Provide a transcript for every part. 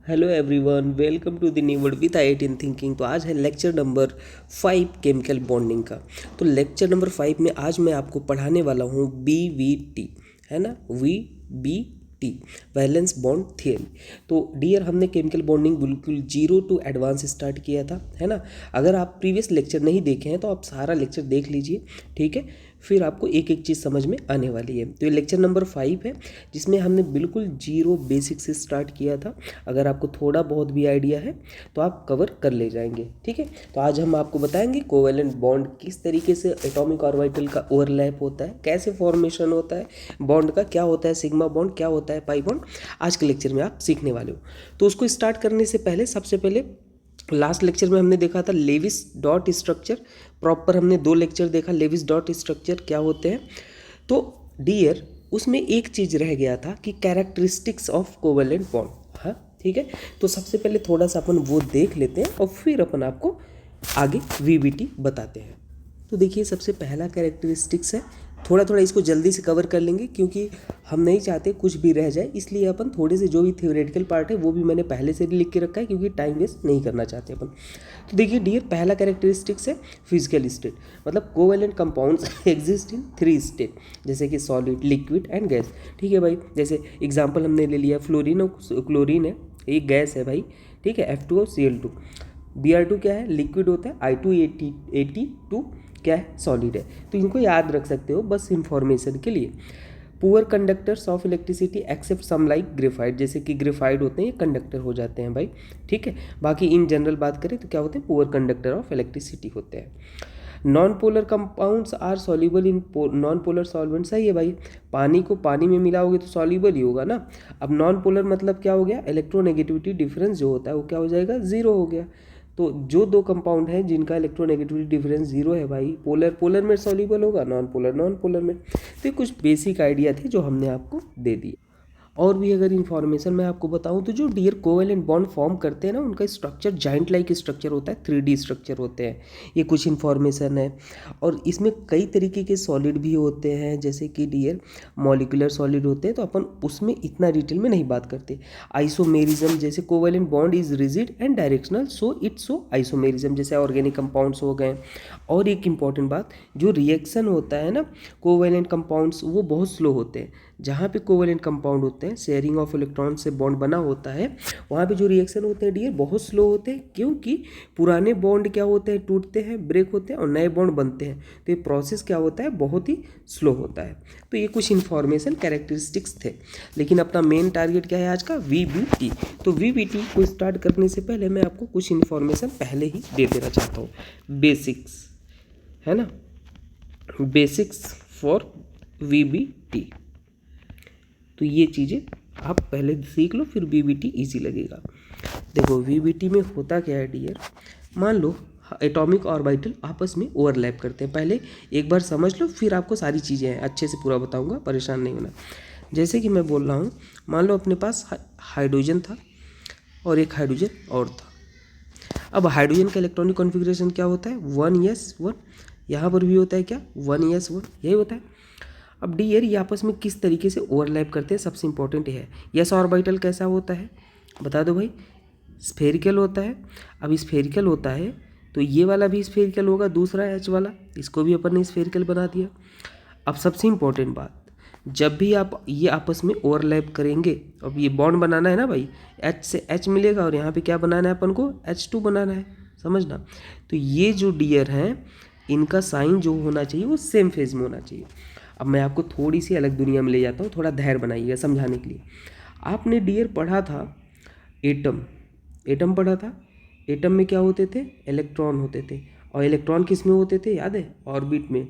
Hello everyone, welcome to the new word with आई18 thinking. तो आज है लेक्चर नंबर 5 केमिकल बॉन्डिंग का। तो लेक्चर नंबर 5 में आज मैं आपको पढ़ाने वाला हूँ BVT, है ना, VBT, वैलेंस बॉन्ड थियरी। तो डियर, हमने केमिकल बॉन्डिंग बिल्कुल जीरो टू एडवांस स्टार्ट किया था, है ना। अगर आप प्रीवियस लेक्चर नहीं देखे हैं तो आप सारा लेक्चर देख लीजिए, ठीक है। फिर आपको एक एक चीज़ समझ में आने वाली है। तो ये लेक्चर नंबर 5 है, जिसमें हमने बिल्कुल जीरो बेसिक से स्टार्ट किया था। अगर आपको थोड़ा बहुत भी आइडिया है तो आप कवर कर ले जाएंगे, ठीक है। तो आज हम आपको बताएंगे कोवेलेंट बॉन्ड किस तरीके से एटॉमिक ऑर्बिटल का ओवरलैप होता है, कैसे फॉर्मेशन होता है बॉन्ड का, क्या होता है सिग्मा बॉन्ड, क्या होता है पाई बॉन्ड। आज के लेक्चर में आप सीखने वाले हो। तो उसको स्टार्ट करने से पहले सबसे पहले लास्ट लेक्चर में हमने देखा था लेविस डॉट स्ट्रक्चर। प्रॉपर हमने 2 लेक्चर देखा लेविस डॉट स्ट्रक्चर क्या होते हैं। तो डियर, उसमें एक चीज़ रह गया था कि कैरेक्टरिस्टिक्स ऑफ कोवेलेंट बॉन्ड। हाँ, ठीक है। तो सबसे पहले थोड़ा सा अपन वो देख लेते हैं और फिर अपन आपको आगे VBT बताते हैं। तो देखिए, सबसे पहला कैरेक्टरिस्टिक्स है, थोड़ा थोड़ा इसको जल्दी से कवर कर लेंगे क्योंकि हम नहीं चाहते कुछ भी रह जाए, इसलिए अपन थोड़े से जो भी थ्योरेटिकल पार्ट है वो भी मैंने पहले से लिख के रखा है क्योंकि टाइम वेस्ट नहीं करना चाहते अपन। तो देखिए डियर, पहला कैरेक्टरिस्टिक्स है फिजिकल स्टेट, मतलब covalent compounds exist in 3 state, जैसे कि सॉलिड, लिक्विड एंड गैस। ठीक है भाई, जैसे एग्जाम्पल हमने ले लिया फ्लोरीन और क्लोरीन है, एक गैस है भाई, ठीक है, F2O Cl2। Br2 क्या है, लिक्विड होता है, I2AT2 क्या है, सॉलिड है। तो इनको याद रख सकते हो बस इंफॉर्मेशन के लिए। Poor conductors of electricity except some like graphite, जैसे कि ग्रेफाइट होते हैं ये कंडक्टर हो जाते हैं भाई, ठीक है। बाकी इन जनरल बात करें तो क्या होते हैं, पुअर कंडक्टर ऑफ इलेक्ट्रिसिटी होते हैं। Non polar compounds are soluble in non polar solvent. सही है भाई, पानी को पानी में मिलाओगे तो सॉल्युबल ही होगा ना। अब नॉन पोलर मतलब क्या हो गया, इलेक्ट्रोनेगेटिविटी डिफरेंस जो होता है वो क्या हो जाएगा, जीरो हो गया। तो जो 2 कंपाउंड है जिनका इलेक्ट्रोनेगेटिविटी डिफरेंस जीरो है भाई, पोलर पोलर में सॉल्युबल होगा, नॉन पोलर नॉन पोलर में। तो ये कुछ बेसिक आइडिया थे जो हमने आपको दे दिए। और भी अगर इन्फॉर्मेशन मैं आपको बताऊं तो जो डियर कोवेलेंट बॉन्ड फॉर्म करते हैं ना, उनका स्ट्रक्चर जाइंट लाइक स्ट्रक्चर होता है, 3D स्ट्रक्चर होते हैं। ये कुछ इन्फॉर्मेशन है। और इसमें कई तरीके के सॉलिड भी होते हैं, जैसे कि डियर मॉलिकुलर सॉलिड होते हैं, तो अपन उसमें इतना डिटेल में नहीं बात करते। आइसोमेरिज्म, जैसे covalent bond is rigid and directional so it's so isomerism, जैसे ऑर्गेनिक कंपाउंड्स हो गए। और एक इंपॉर्टेंट बात, जो रिएक्शन होता है ना कोवेलेंट कंपाउंड्स, वो बहुत स्लो होते हैं। जहाँ पे कोवेलेंट कंपाउंड होते हैं, शेयरिंग ऑफ इलेक्ट्रॉन से बॉन्ड बना होता है, वहाँ पे जो रिएक्शन होते हैं डियर बहुत स्लो होते हैं, क्योंकि पुराने बॉन्ड क्या होते हैं, टूटते हैं, ब्रेक होते हैं और नए बॉन्ड बनते हैं। तो ये प्रोसेस क्या होता है, बहुत ही स्लो होता है। तो ये कुछ इन्फॉर्मेशन कैरेक्टरिस्टिक्स थे, लेकिन अपना मेन टारगेट क्या है आज का, VBT। तो VBT को स्टार्ट करने से पहले मैं आपको कुछ इन्फॉर्मेशन पहले ही दे देना चाहता हूँ, बेसिक्स, है ना, बेसिक्स फॉर VBT। तो ये चीज़ें आप पहले सीख लो, फिर VBT ईजी लगेगा। देखो VBT में होता क्या है डियर, मान लो एटॉमिक ऑर्बिटल आपस में ओवरलैप करते हैं। पहले एक बार समझ लो, फिर आपको सारी चीज़ें हैं अच्छे से पूरा बताऊंगा, परेशान नहीं होना। जैसे कि मैं बोल रहा हूँ, मान लो अपने पास हाइड्रोजन था और एक हाइड्रोजन और था। अब हाइड्रोजन का इलेक्ट्रॉनिक कॉन्फ़िगरेशन क्या होता है, 1s1। यहाँ पर भी होता है क्या, 1s1, यही होता है। अब डियर, ये आपस में किस तरीके से ओवरलैप करते हैं, सबसे इंपॉर्टेंट है। यस ऑर्बिटल कैसा होता है, बता दो भाई, स्फेरिकल होता है। अब स्फेरिकल होता है तो ये वाला भी स्फेरिकल होगा, दूसरा H वाला, इसको भी अपन ने स्फेरिकल बना दिया। अब सबसे इंपॉर्टेंट बात, जब भी आप ये आपस में ओवरलैप करेंगे, अब ये बॉन्ड बनाना है ना भाई, H से H मिलेगा और यहाँ पे क्या बनाना है अपन को, H2 बनाना है, समझना। तो ये जो डियर हैं, इनका साइन जो होना चाहिए वो सेम फेज में होना चाहिए। अब मैं आपको थोड़ी सी अलग दुनिया में ले जाता हूँ, थोड़ा धैर्य बनाइएगा समझाने के लिए। आपने डियर पढ़ा था एटम, एटम पढ़ा था। एटम में क्या होते थे, इलेक्ट्रॉन होते थे। और इलेक्ट्रॉन किस में होते थे, याद है, ऑर्बिट में।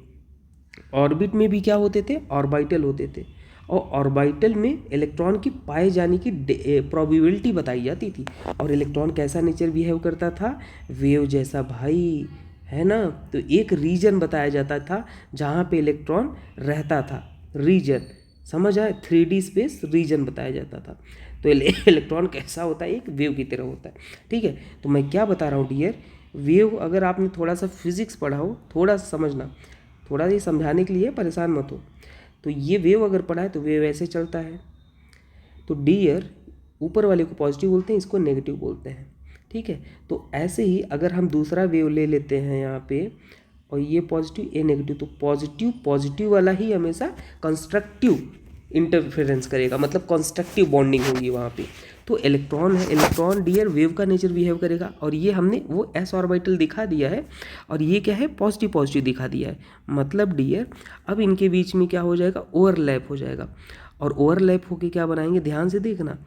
ऑर्बिट में भी क्या होते थे, ऑर्बिटल होते थे। और ऑर्बिटल में इलेक्ट्रॉन की पाए जाने की प्रोबेबिलिटी बताई जाती थी। और इलेक्ट्रॉन कैसा नेचर बिहेव करता था, वेव जैसा भाई, है ना। तो एक रीजन बताया जाता था जहाँ पे इलेक्ट्रॉन रहता था, रीजन, समझ आए, 3D स्पेस रीजन बताया जाता था। तो इलेक्ट्रॉन कैसा होता है, एक वेव की तरह होता है, ठीक है। तो मैं क्या बता रहा हूँ डियर, वेव अगर आपने थोड़ा सा फिजिक्स पढ़ा हो, थोड़ा सा समझना, थोड़ा सा समझाने के लिए, परेशान मत हो। तो ये वेव अगर पढ़ा है तो वेव ऐसे चलता है। तो डियर, ऊपर वाले को पॉजिटिव बोलते हैं, इसको नेगेटिव बोलते हैं। ठीक है, तो ऐसे ही अगर हम दूसरा वेव ले लेते हैं यहाँ पे, और ये पॉजिटिव ये नेगेटिव, तो पॉजिटिव पॉजिटिव वाला ही हमेशा कंस्ट्रक्टिव इंटरफेरेंस करेगा, मतलब कंस्ट्रक्टिव बॉन्डिंग होगी वहाँ पे। तो इलेक्ट्रॉन है, इलेक्ट्रॉन डियर वेव का नेचर बिहेव करेगा, और ये हमने वो एस ऑर्बिटल दिखा दिया है, और ये क्या है पॉजिटिव पॉजिटिव दिखा दिया है। मतलब डियर अब इनके बीच में क्या हो जाएगा, ओवरलैप हो जाएगा, और ओवरलैप होके क्या बनाएंगे, ध्यान से देखना,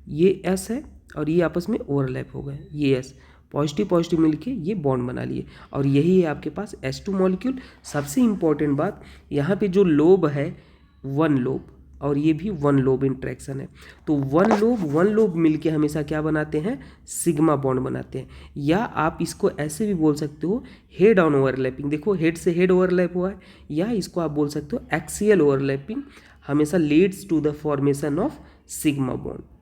ये एस है और ये आपस में ओवरलैप हो गए, ये एस पॉजिटिव पॉजिटिव मिलके ये बॉन्ड बना लिए, और यही है आपके पास H2 मॉलिक्यूल। सबसे इम्पॉर्टेंट बात यहाँ पे जो लोब है वन लोब, और ये भी वन लोब इंट्रैक्शन है, तो वन लोब मिलके हमेशा क्या बनाते हैं, सिग्मा बॉन्ड बनाते हैं। या आप इसको ऐसे भी बोल सकते हो हेड ऑन ओवरलैपिंग, देखो हेड से हेड ओवरलैप हुआ है, या इसको आप बोल सकते हो एक्सियल ओवरलैपिंग हमेशा leads to the formation of sigma bond.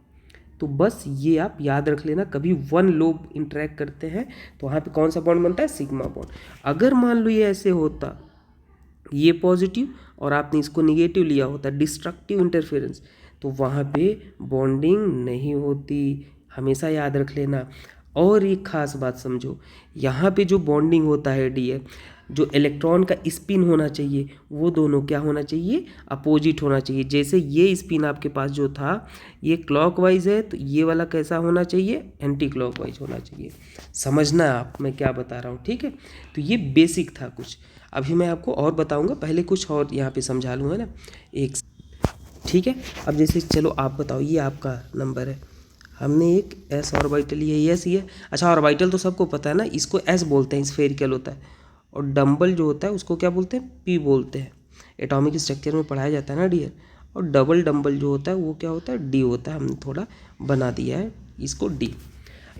तो बस ये आप याद रख लेना, कभी वन लोब इंटरेक्ट करते हैं तो वहाँ पे कौन सा बॉन्ड बनता है, सिग्मा बॉन्ड। अगर मान लो ये ऐसे होता, ये पॉजिटिव और आपने इसको निगेटिव लिया होता, डिस्ट्रक्टिव इंटरफेरेंस, तो वहाँ पे बॉन्डिंग नहीं होती, हमेशा याद रख लेना। और एक खास बात समझो, यहाँ पे जो बॉन्डिंग होता है डियर, जो इलेक्ट्रॉन का स्पिन होना चाहिए वो दोनों क्या होना चाहिए, अपोजिट होना चाहिए। जैसे ये स्पिन आपके पास जो था ये क्लॉकवाइज है, तो ये वाला कैसा होना चाहिए, एंटी क्लॉकवाइज होना चाहिए। समझना आप मैं क्या बता रहा हूँ, ठीक है। तो ये बेसिक था कुछ, अभी मैं आपको और बताऊँगा, पहले कुछ और यहाँ पे समझा लूँ, है ना एक, ठीक है। अब जैसे चलो आप बताओ, ये आपका नंबर है, हमने एक एस ऑर्बिटल लिया, यस ये अच्छा ऑर्बिटल तो सबको पता है ना, इसको एस बोलते हैं, स्फेरिकल होता है, और डंबल जो होता है उसको क्या बोलते हैं, पी बोलते हैं, एटॉमिक स्ट्रक्चर में पढ़ाया जाता है ना डियर। और डबल डंबल जो होता है वो क्या होता है, डी होता है, हमने थोड़ा बना दिया है इसको डी।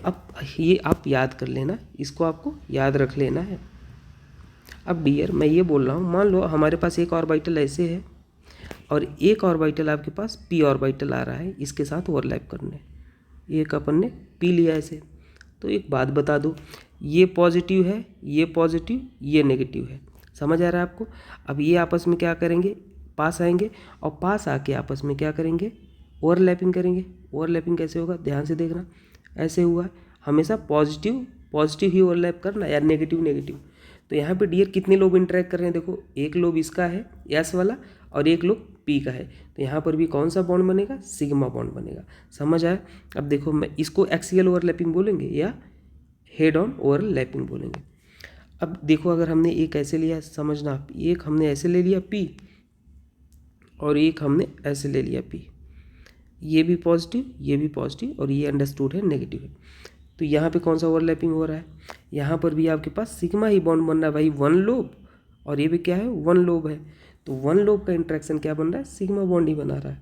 अब ये आप याद कर लेना, इसको आपको याद रख लेना है। अब डियर मैं ये बोल रहा हूँ, मान लो हमारे पास एक ऑर्बिटल ऐसे है और एक ऑर्बिटल आपके पास पी ऑर्बिटल आ रहा है, इसके साथ ओवरलैप करने, एक अपन ने पी लिया ऐसे। तो एक बात बता दो, ये पॉजिटिव है, ये पॉजिटिव, ये नेगेटिव है, समझ आ रहा है आपको। अब ये आपस में क्या करेंगे, पास आएंगे, और पास आके आपस में क्या करेंगे, ओवरलैपिंग करेंगे। ओवरलैपिंग कैसे होगा, ध्यान से देखना, ऐसे हुआ है, हमेशा पॉजिटिव पॉजिटिव ही ओवरलैप करना या नेगेटिव नेगेटिव। तो यहाँ पे डियर कितने लोग इंटरेक्ट कर रहे हैं, देखो एक लोब इसका है एस वाला, और एक लोग पी का है, तो यहाँ पर भी कौन सा बॉन्ड बनेगा, सिग्मा बॉन्ड बनेगा। समझ आया। अब देखो मैं इसको एक्सियल ओवरलैपिंग बोलेंगे या हेड ऑन ओवरलैपिंग बोलेंगे। अब देखो अगर हमने एक ऐसे लिया, समझना, एक हमने ऐसे ले लिया पी और एक हमने ऐसे ले लिया पी, ये भी पॉजिटिव ये भी पॉजिटिव, और ये अंडरस्टूड है नेगेटिव है। तो यहाँ पे कौन सा ओवरलैपिंग हो रहा है, यहाँ पर भी आपके पास सिग्मा ही बॉन्ड बन रहा है भाई, वन लोब, और ये भी क्या है, वन लोब है, तो वन लोब का इंट्रैक्शन क्या बन रहा है, सिग्मा बॉन्ड ही बना रहा है,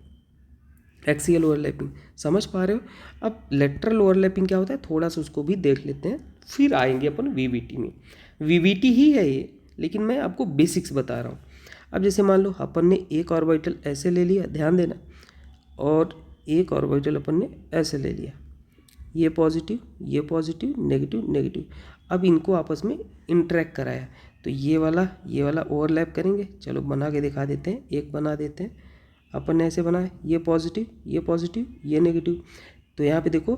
एक्सियल ओवरलैपिंग। समझ पा रहे हो। अब लेटरल ओवरलैपिंग क्या होता है, थोड़ा सा उसको भी देख लेते हैं, फिर आएंगे अपन वीवीटी में। वीवीटी ही है ये, लेकिन मैं आपको बेसिक्स बता रहा हूँ। अब जैसे मान लो अपन ने एक ऑर्बिटल ऐसे ले लिया, ध्यान देना, और एक ऑर्बिटल अपन ने ऐसे ले लिया, ये पॉजिटिव नेगेटिव नेगेटिव। अब इनको आपस में इंटरेक्ट कराया, तो ये वाला ओवरलैप करेंगे। चलो बना के दिखा देते हैं, एक बना देते हैं, अपन ने ऐसे बनाया, ये पॉजिटिव ये नेगेटिव। तो यहाँ पे देखो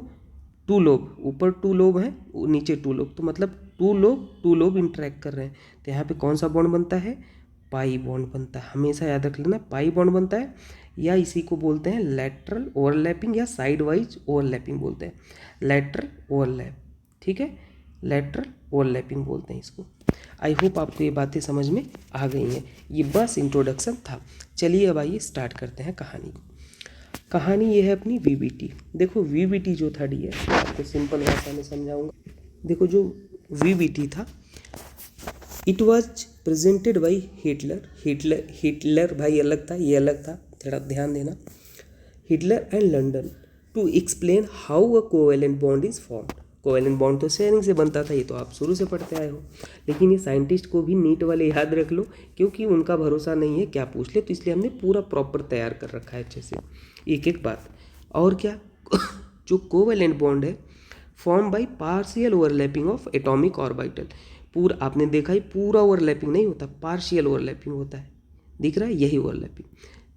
टू लोब, ऊपर टू लोब है, नीचे टू लोब, तो मतलब टू लोब इंटरेक्ट कर रहे हैं। तो यहाँ पे कौन सा बॉन्ड बनता है, पाई बॉन्ड बनता है, हमेशा याद रख लेना, पाई बॉन्ड बनता है, या इसी को बोलते हैं लैटरल ओवरलैपिंग या साइड वाइज ओवरलैपिंग बोलते हैं, लैटरल ओवरलैप, ठीक है, लैटरल ओवरलैपिंग बोलते हैं इसको। आई होप आपको ये बातें समझ में आ गई हैं, ये बस इंट्रोडक्शन था। चलिए अब आइए स्टार्ट करते हैं कहानी को। कहानी ये है अपनी वीवीटी। देखो वीवीटी जो था डी है, आपको सिंपल भाषा में समझाऊंगा। देखो जो वीवीटी था, it was presented by Heitler भाई अलग था, ये अलग था, थोड़ा ध्यान देना, Heitler and London to explain how a covalent bond is formed. Covalent bond तो शेयरिंग से बनता था, ये तो आप शुरू से पढ़ते आए हो, लेकिन ये साइंटिस्ट को भी नीट वाले याद रख लो, क्योंकि उनका भरोसा नहीं है क्या पूछ ले, तो इसलिए हमने पूरा प्रॉपर तैयार कर रखा है अच्छे से, एक एक बात। और क्या जो कोवेलेंट बॉन्ड है form by partial overlapping of atomic orbital, पूरा आपने देखा ही, पूरा ओवरलैपिंग नहीं होता, पार्शियल ओवरलैपिंग होता है, दिख रहा है, यही ओवरलैपिंग।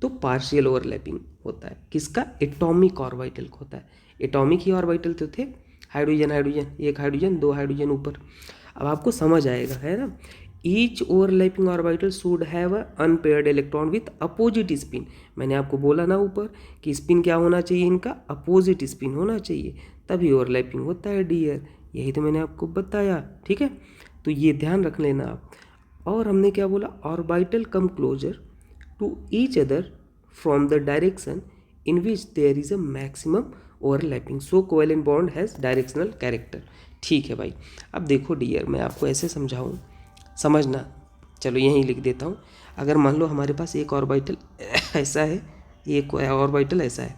तो पार्शियल ओवरलैपिंग होता है किसका, एटॉमिक ऑर्बिटल का होता है। एटॉमिक ही ऑर्बिटल तो थे, हाइड्रोजन हाइड्रोजन, एक हाइड्रोजन दो हाइड्रोजन ऊपर। अब आपको समझ आएगा है ना। Each overlapping orbital should have a unpaired electron with opposite spin. मैंने आपको बोला ना ऊपर कि स्पिन क्या होना चाहिए, इनका अपोजिट स्पिन होना चाहिए, तभी ओवरलैपिंग होता है डियर। यही तो मैंने आपको बताया, ठीक है। तो ये ध्यान रख लेना आप। और हमने क्या बोला, orbital come closer to each other from the direction in which there is a maximum overlapping, so covalent bond has directional character. ठीक है भाई। अब देखो डियर, मैं आपको ऐसे समझाऊँ, समझना। चलो यहीं लिख देता हूँ। अगर मान लो हमारे पास एक ऑर्बिटल ऐसा है, एक ऑर्बिटल ऐसा है,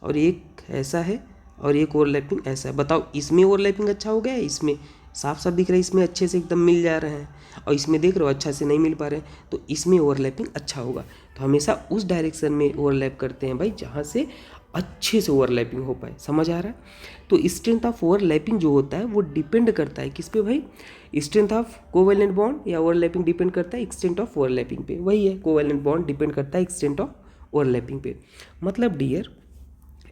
और एक ऐसा है, और एक ओवरलैपिंग ऐसा है। बताओ इसमें ओवरलैपिंग अच्छा हो गया है, इसमें साफ साफ दिख रहा है, इसमें अच्छे से एकदम मिल जा रहे हैं, और इसमें देख रहे हो अच्छा से नहीं मिल पा रहे हैं, तो इसमें ओवरलैपिंग अच्छा होगा। तो हमेशा उस डायरेक्शन में ओवरलैप करते हैं भाई जहाँ से अच्छे से ओवरलैपिंग हो पाए। समझ आ रहा है। तो स्ट्रेंथ ऑफ ओवरलैपिंग जो होता है वो डिपेंड करता है किस पे भाई, स्ट्रेंथ ऑफ कोवेलेंट बॉन्ड या ओवरलैपिंग डिपेंड करता है एक्सटेंट ऑफ ओवरलैपिंग पे। वही है, कोवेलेंट बॉन्ड डिपेंड करता है एक्सटेंट ऑफ ओवरलैपिंग पे। मतलब dear,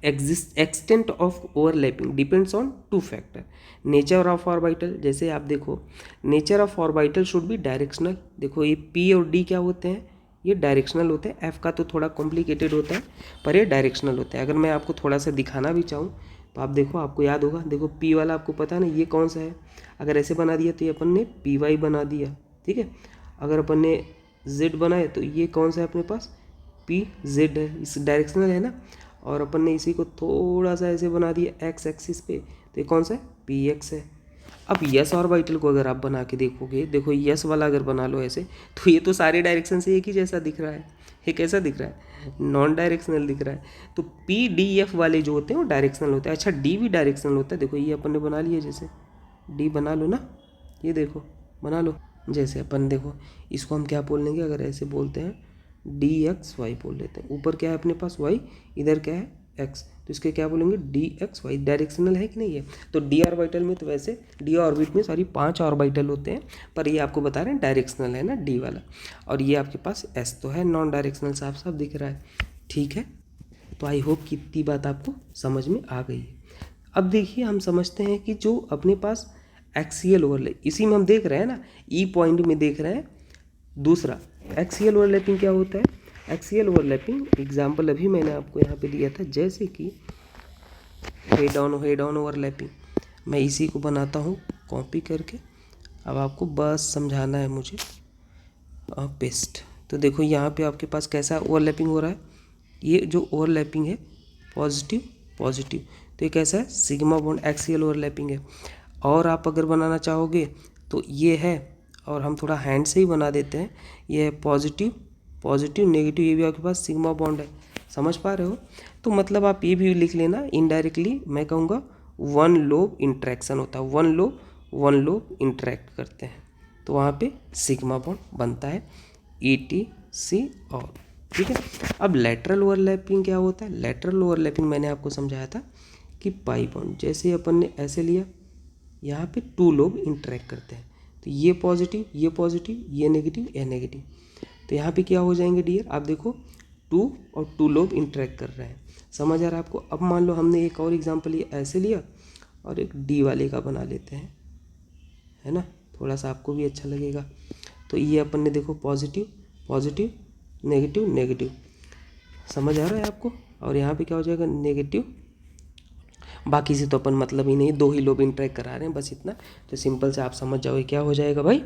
extent of overlapping depends on two factor, nature of orbital. जैसे आप देखो, nature of orbital should be directional. देखो ये पी और डी क्या होते हैं, ये डायरेक्शनल होते हैं। एफ का तो थोड़ा कॉम्प्लिकेटेड होता है, पर ये डायरेक्शनल होता है। अगर मैं आपको थोड़ा सा दिखाना भी चाहूँ तो आप देखो, आपको याद होगा, देखो पी वाला आपको पता ना ये कौन सा है। अगर ऐसे बना दिया तो ये अपन ने पी वाई बना दिया, ठीक है। अगर अपन ने जेड बनाए तो ये कौन सा है अपने पास, पी जेड है, इस डायरेक्शनल है ना। और अपन ने इसी को थोड़ा सा ऐसे बना दिया एक्स एक्सिस पे, तो ये कौन सा है, पी एक्स है। अब यस ऑर्बिटल को अगर आप बना के देखोगे, देखो यस वाला अगर बना लो ऐसे, तो ये तो सारे डायरेक्शन से एक ही जैसा दिख रहा है। ये कैसा दिख रहा है, नॉन डायरेक्शनल दिख रहा है। तो पी डी एफ वाले जो होते हैं वो डायरेक्शनल होते हैं। अच्छा डी भी डायरेक्शनल होता है। देखो ये अपन ने बना लिया, जैसे डी बना लो ना, ये देखो बना लो। जैसे अपन देखो, इसको हम क्या बोल लेंगे, अगर ऐसे बोलते हैं डी एक्स वाई बोल लेते हैं। ऊपर क्या है अपने पास वाई, इधर क्या है एक्स, तो इसके क्या बोलेंगे डी एक्स वाई। डायरेक्शनल है कि नहीं है। तो डी ऑर्बिटल में तो वैसे डी ऑर्बिट में सॉरी 5 ऑर्बिटल होते हैं, पर ये आपको बता रहे हैं डायरेक्शनल है ना डी वाला। और ये आपके पास एस तो है नॉन डायरेक्शनल, साफ साफ दिख रहा है। ठीक है, तो आई होप कि इतनी बात आपको समझ में आ गई है। अब देखिए हम समझते हैं कि जो अपने पास एक्सियल ओवरलैप, इसी में हम देख रहे हैं ना, ई पॉइंट में देख रहे हैं। दूसरा एक्सियल ओवरलैपिंग क्या होता है, एक्सियल ओवरलैपिंग एग्जाम्पल अभी मैंने आपको यहाँ पे दिया था, जैसे कि हेड ऑन ओवरलैपिंग। मैं इसी को बनाता हूँ कॉपी करके, अब आपको बस समझाना है मुझे। पेस्ट। तो देखो यहाँ पे आपके पास कैसा ओवरलैपिंग हो रहा है, ये जो ओवरलैपिंग है पॉजिटिव पॉजिटिव, तो ये कैसा है, सिग्मा बॉन्ड एक्सियल ओवरलैपिंग है। और आप अगर बनाना चाहोगे तो ये है, और हम थोड़ा हैंड से ही बना देते हैं, ये है पॉजिटिव पॉजिटिव नेगेटिव, ये भी आपके पास सिग्मा बॉन्ड है। समझ पा रहे हो। तो मतलब आप ये भी लिख लेना इनडायरेक्टली, मैं कहूँगा वन लोब इंट्रैक्शन होता है, वन लोब इंट्रैक्ट करते हैं, तो वहाँ पे सिग्मा बॉन्ड बनता है, ई टी सी और। ठीक है। अब लेटरल ओवरलैपिंग क्या होता है, लेटरल ओवरलैपिंग मैंने आपको समझाया था कि पाई बॉन्ड, जैसे अपन ने ऐसे लिया, यहाँ पे टू लोब इंटरेक्ट करते हैं, तो ये पॉजिटिव ये नेगेटिव ये नेगेटिव, तो यहाँ पे क्या हो जाएंगे डियर, आप देखो टू और टू लोब इंटरेक्ट कर रहे हैं। समझ आ रहा है आपको। अब मान लो हमने एक और एग्जांपल ये ऐसे लिया और एक डी वाले का बना लेते हैं, है ना, थोड़ा सा आपको भी अच्छा लगेगा। तो ये अपन ने देखो पॉजिटिव नेगेटिव, समझ आ रहा है आपको। और यहाँ पे क्या हो जाएगा, नेगेटिव, बाकी से तो अपन मतलब ही नहीं, दो ही लोब इंटरेक्ट करा रहे हैं बस इतना। तो सिंपल से आप समझ जाओगे क्या हो जाएगा भाई,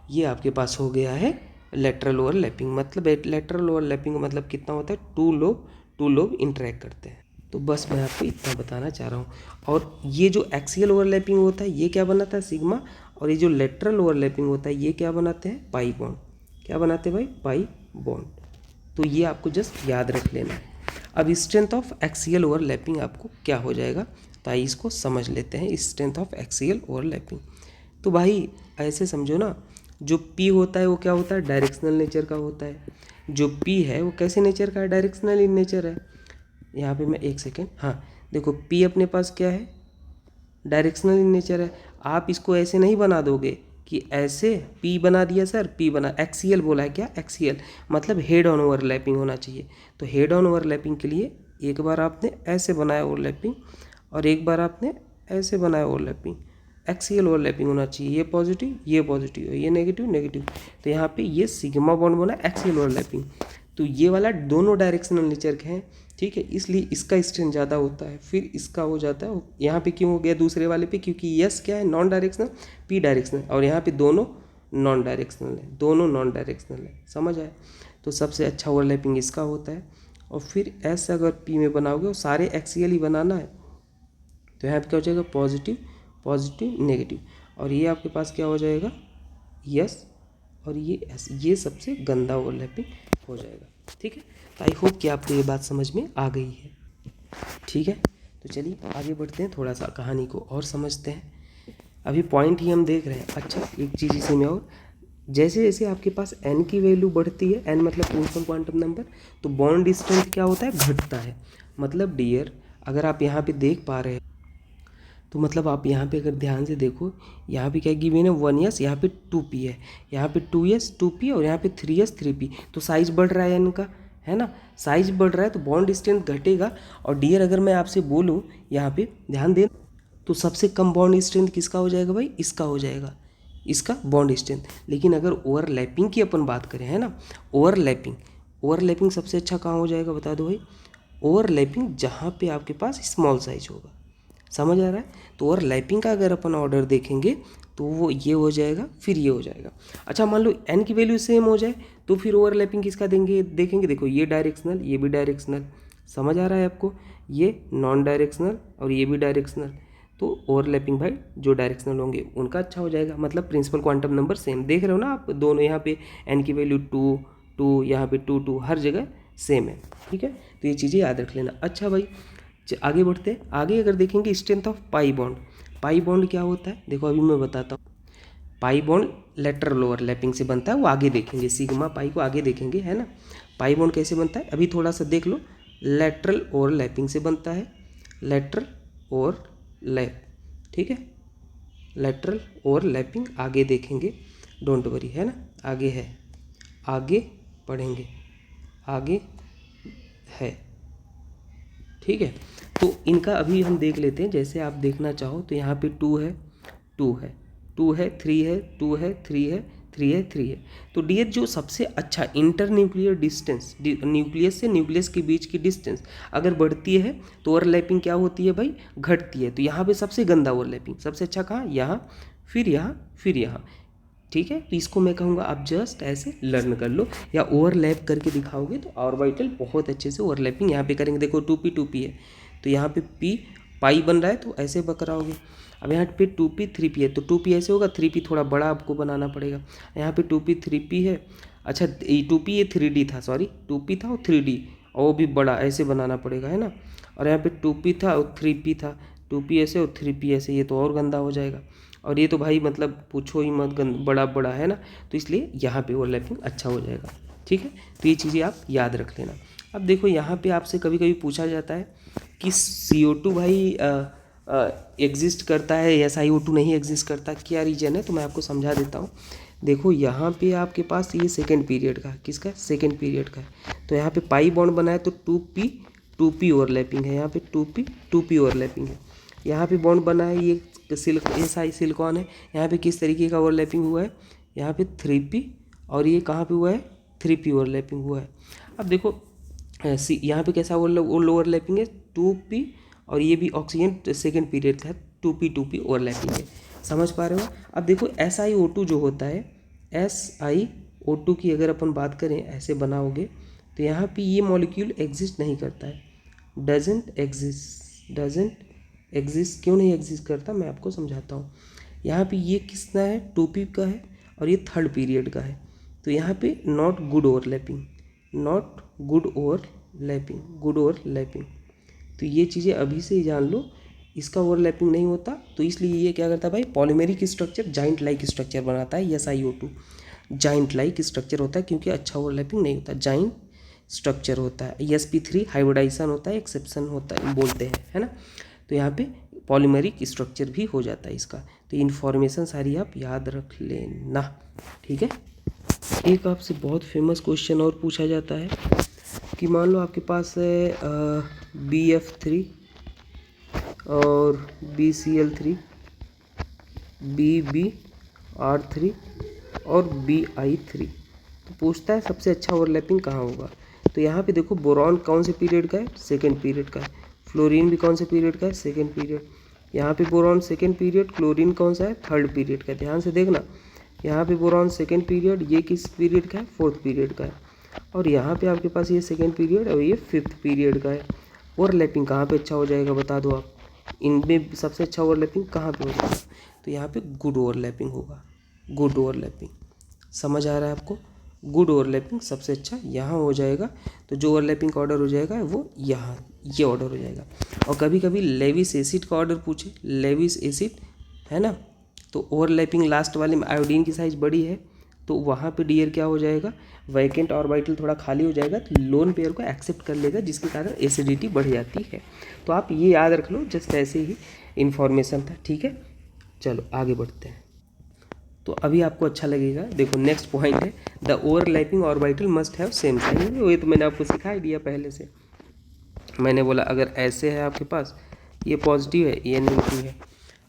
ये आपके पास हो गया है लेटरल ओवरलैपिंग। मतलब लेटरल ओवरलैपिंग मतलब कितना होता है, टू लोब इंटरेक्ट करते हैं। तो बस मैं आपको इतना बताना चाह रहा हूँ। और ये जो एक्सियल ओवरलैपिंग होता है ये क्या बनाता है, सिग्मा। और ये जो लेटरल ओवरलैपिंग होता है ये क्या बनाते हैं, पाई बॉन्ड। क्या बनाते हैं भाई, पाई बॉन्ड। तो ये आपको जस्ट याद रख लेना है। अब स्ट्रेंथ ऑफ एक्सियल ओवरलैपिंग आपको क्या हो जाएगा, तो आइए इसको समझ लेते हैं। स्ट्रेंथ ऑफ एक्सियल ओवरलैपिंग, तो भाई ऐसे समझो ना, जो P होता है वो क्या होता है, डायरेक्शनल नेचर का होता है। जो P है वो कैसे नेचर का है, डायरेक्शनल इन नेचर है। यहाँ पे मैं एक सेकेंड, हाँ देखो P अपने पास क्या है, डायरेक्शनल इन नेचर है। आप इसको ऐसे नहीं बना दोगे कि ऐसे पी बना दिया सर, पी बना, एक्सियल बोला है क्या, एक्सियल मतलब हेड ऑन ओवरलैपिंग होना चाहिए। तो हेड ऑन ओवरलैपिंग के लिए एक बार आपने ऐसे बनाया ओवरलैपिंग और एक बार आपने ऐसे बनाया ओवरलैपिंग, एक्सियल ओवरलैपिंग होना चाहिए, ये पॉजिटिव ये नेगेटिव नेगेटिव। तो यहाँ पे ये सिग्मा बॉन्ड बना एक्सियल ओवरलैपिंग। तो ये वाला दोनों डायरेक्शनल नेचर के हैं, ठीक है, इसलिए इसका स्ट्रेंथ ज़्यादा होता है, फिर इसका हो जाता है। यहाँ पे क्यों हो गया दूसरे वाले पे, क्योंकि यस क्या है, नॉन डायरेक्शनल, पी डायरेक्शनल, और यहाँ पे दोनों नॉन डायरेक्शनल है, दोनों नॉन डायरेक्शनल है, समझ आए। तो सबसे अच्छा ओवरलैपिंग इसका होता है। और फिर ऐसा अगर पी में बनाओगे और सारे एक्सियल ही बनाना है तो यहाँ पे क्या हो जाएगा, पॉजिटिव पॉजिटिव नेगेटिव, और ये आपके पास क्या हो जाएगा, यस, और ये एस, ये सबसे गंदा ओवरलैपिंग हो जाएगा, ठीक है। तो आई होप कि आपको ये बात समझ में आ गई है, ठीक है। तो चलिए आगे बढ़ते हैं, थोड़ा सा कहानी को और समझते हैं। अभी पॉइंट ही हम देख रहे हैं। अच्छा एक चीज़ इसी में और, जैसे जैसे आपके पास n की वैल्यू बढ़ती है, n मतलब प्रिंसिपल क्वांटम नंबर, तो बॉन्ड स्ट्रेंथ क्या होता है, घटता है। मतलब डियर अगर आप यहाँ पे देख पा रहे हैं तो मतलब आप यहाँ पे अगर ध्यान से देखो, यहाँ पे क्या गिवन है 1s, यहाँ पे 2p है, यहाँ पे 2s 2p और यहाँ पे 3s 3p। तो साइज बढ़ रहा है इनका, है ना, साइज बढ़ रहा है तो बॉन्ड स्ट्रेंथ घटेगा। और डियर अगर मैं आपसे बोलूँ यहाँ पे ध्यान दें, तो सबसे कम बॉन्ड स्ट्रेंथ किसका हो जाएगा भाई, इसका हो जाएगा, इसका बॉन्ड स्ट्रेंथ। लेकिन अगर ओवरलैपिंग की अपन बात करें, है ना, ओवरलैपिंग सबसे अच्छा कहाँ हो जाएगा बता दो भाई, ओवरलैपिंग जहाँ पे आपके पास स्मॉल साइज होगा, समझ आ रहा है। तो ओवरलैपिंग का अगर अपन ऑर्डर देखेंगे तो वो ये हो जाएगा, फिर ये हो जाएगा। अच्छा मान लो n की वैल्यू सेम हो जाए तो फिर ओवरलैपिंग किसका देंगे, देखेंगे, देखो ये डायरेक्शनल, ये भी डायरेक्शनल, समझ आ रहा है आपको, ये नॉन डायरेक्शनल और ये भी डायरेक्शनल। तो ओवरलैपिंग भाई जो डायरेक्शनल होंगे उनका अच्छा हो जाएगा, मतलब प्रिंसिपल क्वांटम नंबर सेम, देख रहे हो ना आप दोनों, यहाँ पे n की वैल्यू 2 2, यहाँ पे 2 2, हर जगह सेम है, ठीक है। तो ये चीज़ें याद रख लेना। अच्छा भाई आगे बढ़ते हैं। आगे अगर देखेंगे strength of pi bond, pi bond क्या होता है, देखो अभी मैं बताता हूँ। पाई बॉन्ड लेटरल ओवरलैपिंग से बनता है, वो आगे देखेंगे, सिग्मा पाई को आगे देखेंगे, है ना। पाई बॉन्ड कैसे बनता है अभी थोड़ा सा देख लो, लेटरल ओवरलैपिंग से बनता है, लेटरल ओवरलैप, ठीक है, लेटरल ओवरलैपिंग आगे देखेंगे, डोंट वरी, है ना, आगे है, आगे पढ़ेंगे, आगे है, ठीक है। तो इनका अभी हम देख लेते हैं, जैसे आप देखना चाहो तो यहाँ पे 2 है 2 है 2 है 3 है 2 है 3 है 3 है 3 है। तो डी जो सबसे अच्छा इंटर न्यूक्लियर डिस्टेंस, न्यूक्लियस से न्यूक्लियस के बीच की डिस्टेंस अगर बढ़ती है तो ओवरलैपिंग क्या होती है भाई, घटती है। तो यहाँ पे सबसे गंदा ओवरलैपिंग, सबसे अच्छा कहाँ, यहाँ, फिर यहाँ, फिर यहाँ, ठीक है। तो इसको मैं कहूँगा आप जस्ट ऐसे लर्न कर लो, या ओवरलैप करके दिखाओगे तो ऑर्बिटल बहुत अच्छे से ओवरलैपिंग यहाँ पे करेंगे। देखो 2p है तो यहाँ पे p पाई बन रहा है तो ऐसे पकड़ाओगे। अब यहाँ पे 2p 3p है तो 2p ऐसे होगा, 3p थोड़ा बड़ा आपको बनाना पड़ेगा। यहाँ पे 2p 3p है, अच्छा 2p ये 3d था, सॉरी 2p था और 3d, और वो भी बड़ा ऐसे बनाना पड़ेगा, है ना। और यहाँ पे 2p था और 3p था, 2p ऐसे और 3p ऐसे, ये तो और गंदा हो जाएगा। और ये तो भाई मतलब पूछो ही मत, बड़ा बड़ा है ना, तो इसलिए यहाँ पे ओवरलैपिंग अच्छा हो जाएगा, ठीक है। तो ये चीज़ें आप याद रख लेना। अब देखो यहाँ पे आपसे कभी कभी पूछा जाता है कि CO2 भाई एग्जिस्ट करता है या SiO2 नहीं एग्जिस्ट करता, क्या रीज़न है, तो मैं आपको समझा देता हूँ। देखो यहाँ पे आपके पास ये सेकेंड पीरियड का, किसका, सेकेंड पीरियड का है। तो यहाँ पे पाई बॉन्ड बना है तो 2p ओवरलैपिंग है, यहाँ पे 2p ओवरलैपिंग है। यहाँ पे बॉन्ड बना है, ये सिलिकॉन है, यहाँ पे किस तरीके का ओवरलैपिंग हुआ है, यहाँ पे 3p, और ये कहाँ पे हुआ है, 3p ओवरलैपिंग हुआ है। अब देखो यहाँ पे कैसा ओवरलैपिंग है, 2p, और ये भी ऑक्सीजन सेकेंड पीरियड का है, 2p ओवरलैपिंग है, समझ पा रहे हो। अब देखो SiO2 जो होता है, SiO2 की अगर अपन बात करें ऐसे बनाओगे तो यहाँ पे ये मॉलिक्यूल एग्जिस्ट नहीं करता है, डजेंट एग्जिस्ट, क्यों नहीं एग्जिस्ट करता मैं आपको समझाता हूँ। यहाँ पे ये किसका है, 2p का है और ये थर्ड पीरियड का है। तो यहाँ पे नॉट गुड ओवरलैपिंग, तो ये चीज़ें अभी से ही जान लो, इसका ओवरलैपिंग नहीं होता। तो इसलिए ये क्या करता है भाई, polymeric structure, giant like structure बनाता है। SiO2 जाइंट लाइक स्ट्रक्चर होता है क्योंकि अच्छा ओवरलैपिंग नहीं होता, जाइंट स्ट्रक्चर होता है। sp3 हाइब्रिडाइजेशन होता है, एक्सेप्शन होता है बोलते हैं, है ना। तो यहाँ पे पॉलीमेरिक स्ट्रक्चर भी हो जाता है इसका। तो इन्फॉर्मेशन सारी आप याद रख लेना, ठीक है। एक आपसे बहुत फेमस क्वेश्चन और पूछा जाता है कि मान लो आपके पास है BF3 और BCl3, BbR3 और Bi3। तो पूछता है सबसे अच्छा ओवरलैपिंग कहाँ होगा। तो यहाँ पे देखो बोरॉन कौन से पीरियड का है, सेकेंड पीरियड का है। फ्लोरीन भी कौन से पीरियड का है, सेकेंड पीरियड। यहाँ पे बोरॉन सेकेंड पीरियड, क्लोरीन कौन सा है, थर्ड पीरियड का। ध्यान से देखना, यहाँ पे बोरॉन सेकेंड पीरियड, ये किस पीरियड का है, फोर्थ पीरियड का है। और यहाँ पे आपके पास ये सेकेंड पीरियड और ये फिफ्थ पीरियड का है। ओवरलैपिंग कहाँ पे अच्छा हो जाएगा बता दो आप, इनमें सबसे अच्छा ओवरलैपिंग कहाँ पे हो जाएगा। तो यहाँ पे गुड ओवरलैपिंग होगा, गुड ओवरलैपिंग। समझ आ रहा है आपको, गुड ओवरलैपिंग सबसे अच्छा यहाँ हो जाएगा। तो जो ओवरलैपिंग का ऑर्डर हो जाएगा वो यहाँ ये ऑर्डर हो जाएगा। और कभी कभी लेविस एसिड का ऑर्डर पूछे, लेविस एसिड है ना, तो ओवरलैपिंग लास्ट वाले में आयोडीन की साइज बड़ी है, तो वहाँ पे डियर क्या हो जाएगा, वैकेंट ऑर्बिटल थोड़ा खाली हो जाएगा, तो लोन पेयर को एक्सेप्ट कर लेगा, जिसके कारण एसिडिटी बढ़ जाती है। तो आप ये याद रख लो, जस्ट ऐसे ही इन्फॉर्मेशन था, ठीक है। चलो आगे बढ़ते हैं, तो अभी आपको अच्छा लगेगा। देखो नेक्स्ट पॉइंट है, the overlapping orbital must have same sign. ये तो मैंने आपको सिखा ही दिया पहले से। मैंने बोला अगर ऐसे है आपके पास, ये पॉजिटिव है ये नेगेटिव है,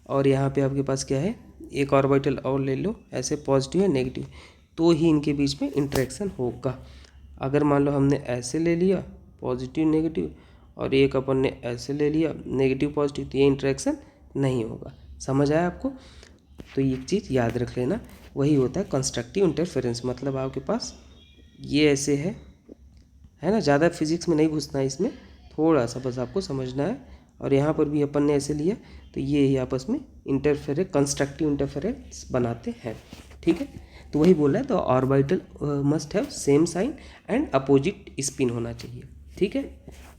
और यहाँ पे आपके पास क्या है, एक ऑर्बिटल और ले लो, ऐसे पॉजिटिव है नेगेटिव, तो ही इनके बीच में इंटरेक्शन होगा। अगर मान लो हमने ऐसे ले लिया पॉजिटिव नेगेटिव, और एक अपन ने ऐसे ले लिया नेगेटिव पॉजिटिव, तो ये इंटरेक्शन नहीं होगा। समझ आया आपको। तो ये चीज़ याद रख लेना, वही होता है कंस्ट्रक्टिव इंटरफेरेंस। मतलब आपके पास ये ऐसे है ना, ज़्यादा फिजिक्स में नहीं घुसना है इसमें, थोड़ा सा बस आपको समझना है। और यहाँ पर भी अपन ने ऐसे लिया, तो ये ही आपस में इंटरफेरेंस, कंस्ट्रक्टिव इंटरफेरेंस बनाते हैं, ठीक है। तो वही बोला है, तो orbital must have same sign and opposite spin होना चाहिए, ठीक है।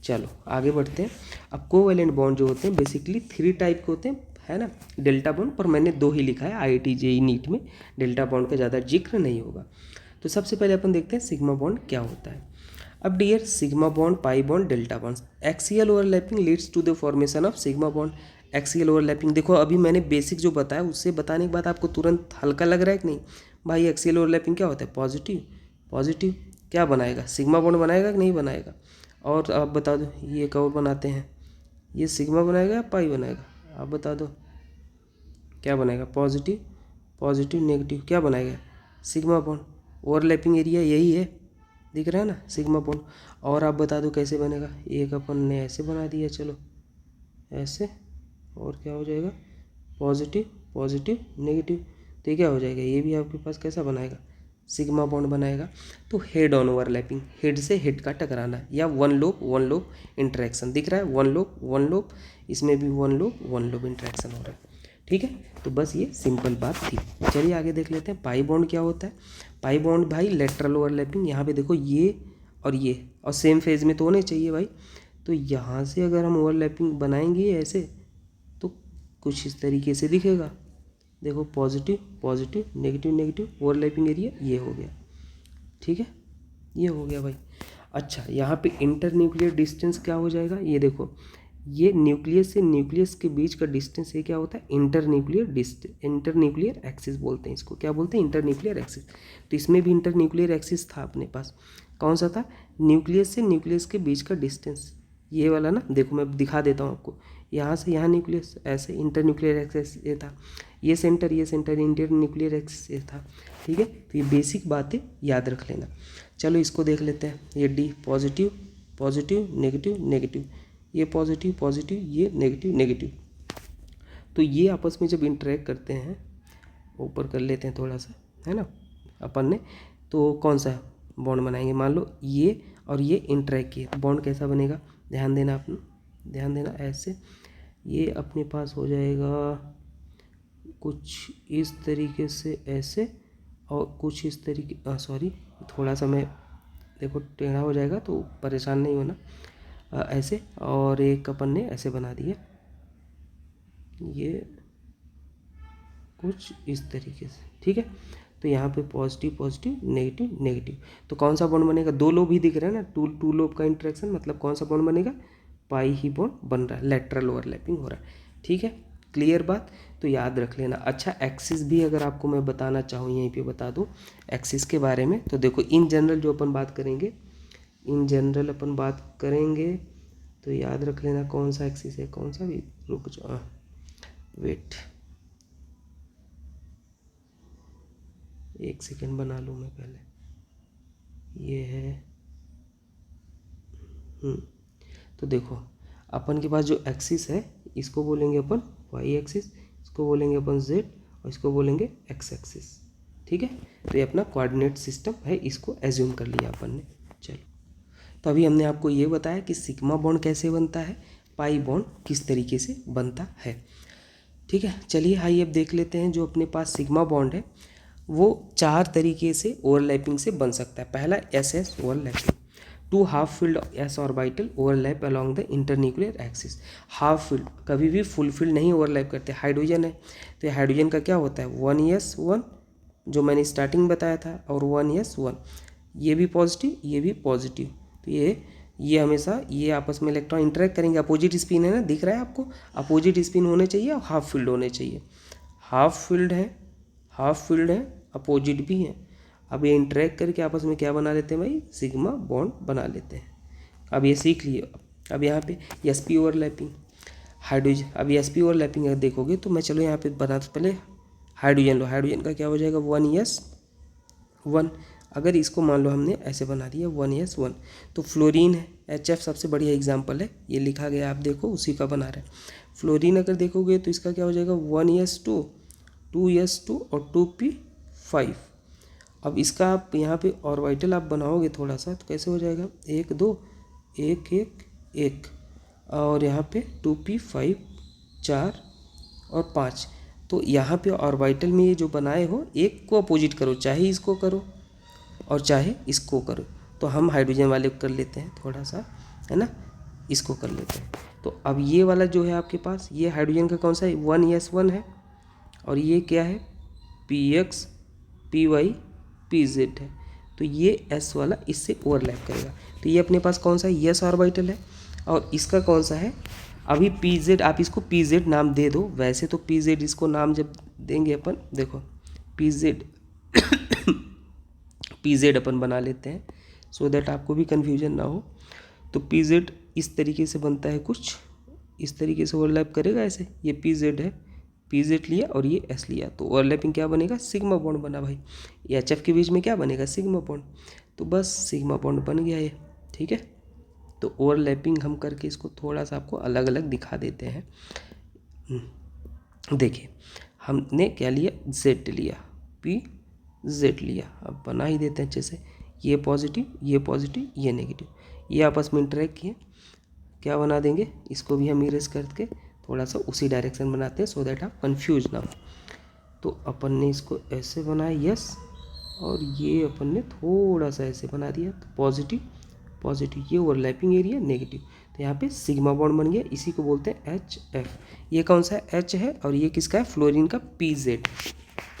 चलो आगे बढ़ते हैं। अब कोवैलेंट बॉन्ड जो होते हैं बेसिकली 3 टाइप के होते हैं, है ना। डेल्टा बॉन्ड पर मैंने 2 ही लिखा है, IIT JEE नीट में डेल्टा बॉन्ड का ज़्यादा जिक्र नहीं होगा। तो सबसे पहले अपन देखते हैं सिग्मा बॉन्ड क्या होता है। अब dear, sigma bond, pi bond, delta bond, axial overlapping leads to the formation of sigma bond. Axial overlapping देखो, अभी मैंने बेसिक जो बताया उससे बताने के बाद आपको तुरंत हल्का लग रहा है कि नहीं भाई। एक्सियल ओवरलैपिंग क्या होता है, पॉजिटिव पॉजिटिव क्या बनाएगा, सिग्मा बॉन्ड बनाएगा कि नहीं बनाएगा। और आप बता दो, ये कवर बनाते हैं, ये सिग्मा बनाएगा या पाई बनाएगा, आप बता दो क्या बनाएगा, पॉजिटिव पॉजिटिव नेगेटिव क्या बनाएगा, सिग्मा बॉन्ड। ओवरलैपिंग एरिया यही है, दिख रहा है ना, सिग्मा बॉन्ड। और आप बता दो कैसे बनेगा, एक अपन ने ऐसे बना दिया, चलो ऐसे, और क्या हो जाएगा, पॉजिटिव पॉजिटिव नेगेटिव, तो ये क्या हो जाएगा, ये भी आपके पास कैसा बनाएगा, सिग्मा बॉन्ड बनाएगा। तो हेड ऑन ओवरलैपिंग, हेड से हेड का टकराना, या वन लोब इंटरेक्शन, दिख रहा है, वन लोब, इसमें भी वन लोब इंटरेक्शन हो रहा है, ठीक है। तो बस ये सिंपल बात थी। चलिए आगे देख लेते हैं पाई बॉन्ड क्या होता है। पाई बॉन्ड भाई लेटरल ओवरलैपिंग, यहाँ पे देखो ये और सेम फेज में तो होने चाहिए भाई। तो यहाँ से अगर हम ओवरलैपिंग बनाएंगे ऐसे, तो कुछ इस तरीके से दिखेगा, देखो positive positive negative negative, overlapping area ये हो गया, ठीक है, ये हो गया भाई। अच्छा, यहाँ पे इंटर न्यूक्लियर डिस्टेंस क्या हो जाएगा, ये देखो, ये न्यूक्लियस से न्यूक्लियस के बीच का डिस्टेंस, ये क्या होता है, इंटर न्यूक्लियर एक्सिस बोलते हैं इसको, क्या बोलते हैं, इंटर न्यूक्लियर एक्सिस। तो इसमें भी इंटर न्यूक्लियर एक्सिस था अपने पास, कौन सा था, न्यूक्लियस से न्यूक्लियस के बीच का डिस्टेंस, ये वाला ना, देखो मैं दिखा देता हूँ आपको, यहाँ से यहाँ न्यूक्लियस ऐसे इंटर न्यूक्लियर एक्सिस ये था, ये सेंटर इंटर न्यूक्लियर एक्सिस ये था, ठीक है। तो ये बेसिक बातें याद रख लेना। चलो इसको देख लेते हैं, ये D positive positive negative negative, ये पॉजिटिव पॉजिटिव ये नेगेटिव नेगेटिव। तो ये आपस में जब इंटरेक्ट करते हैं, ऊपर कर लेते हैं थोड़ा सा, है ना अपन ने, तो कौन सा बॉन्ड बनाएंगे, मान लो ये और ये इंटरेक्ट किए, बॉन्ड कैसा बनेगा, ध्यान देना अपना, ध्यान देना, ऐसे ये अपने पास हो जाएगा कुछ इस तरीके से ऐसे, और कुछ इस तरीके, सॉरी थोड़ा सा मैं, देखो टेढ़ा हो जाएगा तो परेशान नहीं होना, ऐसे, और एक अपन ने ऐसे बना दिया, ये कुछ इस तरीके से, ठीक है। तो यहाँ पे पॉजिटिव पॉजिटिव नेगेटिव नेगेटिव, तो कौन सा बॉन्ड बनेगा, 2 लोब ही दिख रहा है ना, टू लोब का इंटरेक्शन, मतलब कौन सा बॉन्ड बनेगा, पाई ही बॉन्ड बन रहा है, लेटरल ओवरलैपिंग हो रहा है। ठीक है, क्लियर बात, तो याद रख लेना। अच्छा, एक्सिस भी अगर आपको मैं बताना चाहूँ, यहीं पे बता दूँ एक्सिस के बारे में। तो देखो इन जनरल जो अपन बात करेंगे, इन जनरल अपन बात करेंगे तो याद रख लेना कौन सा एक्सिस है, कौन सा भी, रुक जाओ, वेट, एक सेकेंड बना लूँ मैं पहले, ये है, तो देखो अपन के पास जो एक्सिस है इसको बोलेंगे अपन वाई एक्सिस, इसको बोलेंगे अपन जेड, और इसको बोलेंगे एक्स एक्सिस, ठीक है। तो ये अपना कोऑर्डिनेट सिस्टम है, इसको एज्यूम कर लिया अपन ने। चलो, तो अभी हमने आपको ये बताया कि सिग्मा बॉन्ड कैसे बनता है, पाई बॉन्ड किस तरीके से बनता है, ठीक है। चलिए आइए अब देख लेते हैं जो अपने पास सिग्मा बॉन्ड है वो 4 तरीके से ओवरलैपिंग से बन सकता है। पहला S S overlapping, two half filled S orbital overlap along the internuclear axis. Half filled कभी भी फुल फील्ड नहीं ओवरलैप करते। हाइड्रोजन है तो हाइड्रोजन का क्या होता है 1s1, जो मैंने स्टार्टिंग बताया था, और 1s1, ये भी पॉजिटिव ये भी पॉजिटिव, तो ये हमेशा ये आपस में इलेक्ट्रॉन इंटरेक्ट करेंगे। अपोजिट स्पिन है ना, दिख रहा है आपको, अपोजिट स्पिन होने चाहिए और हाफ फील्ड होने चाहिए। हाफ फील्ड है अपोजिट भी है। अब ये इंटरेक्ट करके आपस में क्या बना लेते हैं भाई, सिग्मा बॉन्ड बना लेते हैं। अब ये सीख लिए। अब यहाँ पे sp ओवरलैपिंग हाइड्रोजन, अब sp ओवरलैपिंग अगर देखोगे तो मैं चलो यहाँ पे बना, तो पहले हाइड्रोजन लो, हाइड्रोजन का क्या हो जाएगा 1s1। अगर इसको मान लो हमने ऐसे बना दिया 1s1, तो फ्लोरीन है, HF सबसे बढ़िया एग्जाम्पल है, ये लिखा गया आप देखो उसी का बना रहा है। फ्लोरीन अगर देखोगे तो इसका क्या हो जाएगा 1s2, 2s2 और 2p5। अब इसका आप यहाँ पे ऑर्बिटल आप बनाओगे थोड़ा सा तो कैसे हो जाएगा 1 2 1 1 1, और यहाँ पे 2p5 4 और 5। तो यहाँ पे ऑर्बिटल में ये जो बनाए हो एक को अपोजिट करो, चाहे इसको करो और चाहे इसको करो। तो हम हाइड्रोजन वाले को कर लेते हैं थोड़ा सा, है ना, इसको कर लेते हैं। तो अब ये वाला जो है आपके पास, ये हाइड्रोजन का कौन सा है 1s1 है, और ये क्या है px py pz है। तो ये s वाला इससे ओवरलैप करेगा। तो ये अपने पास कौन सा है s ऑर्बिटल है, और इसका कौन सा है अभी pz, आप इसको pz नाम दे दो। वैसे तो pz इसको नाम जब देंगे अपन, देखो pz pz अपन बना लेते हैं सो दैट आपको भी कन्फ्यूजन ना हो। तो pz इस तरीके से बनता है, कुछ इस तरीके से ओवरलैप करेगा ऐसे, ये pz है, pz लिया और ये s लिया, तो ओवरलैपिंग क्या बनेगा सिग्मा बॉन्ड बना भाई। ये HF के बीच में क्या बनेगा सिग्मा बॉन्ड, तो बस सिग्मा बॉन्ड बन गया ये, ठीक है। तो ओवरलैपिंग हम करके इसको थोड़ा सा आपको अलग अलग दिखा देते हैं। देखिए हमने क्या लिया Z लिया, pz लिया, अब बना ही देते हैं अच्छे से। ये पॉजिटिव ये नेगेटिव, ये आपस में इंटरेक्ट किए, क्या बना देंगे इसको भी हम इरेज करके थोड़ा सा उसी डायरेक्शन बनाते हैं सो दैट आप कंफ्यूज ना हो। तो अपन ने इसको ऐसे बनाया यस, और ये अपन ने थोड़ा सा ऐसे बना दिया, तो पॉजिटिव ये ओवरलैपिंग एरिया नेगेटिव, तो यहाँ पे सिग्मा बॉन्ड बन गया, इसी को बोलते हैं HF। ये कौन सा है H है, और ये किसका है फ्लोरीन का pz,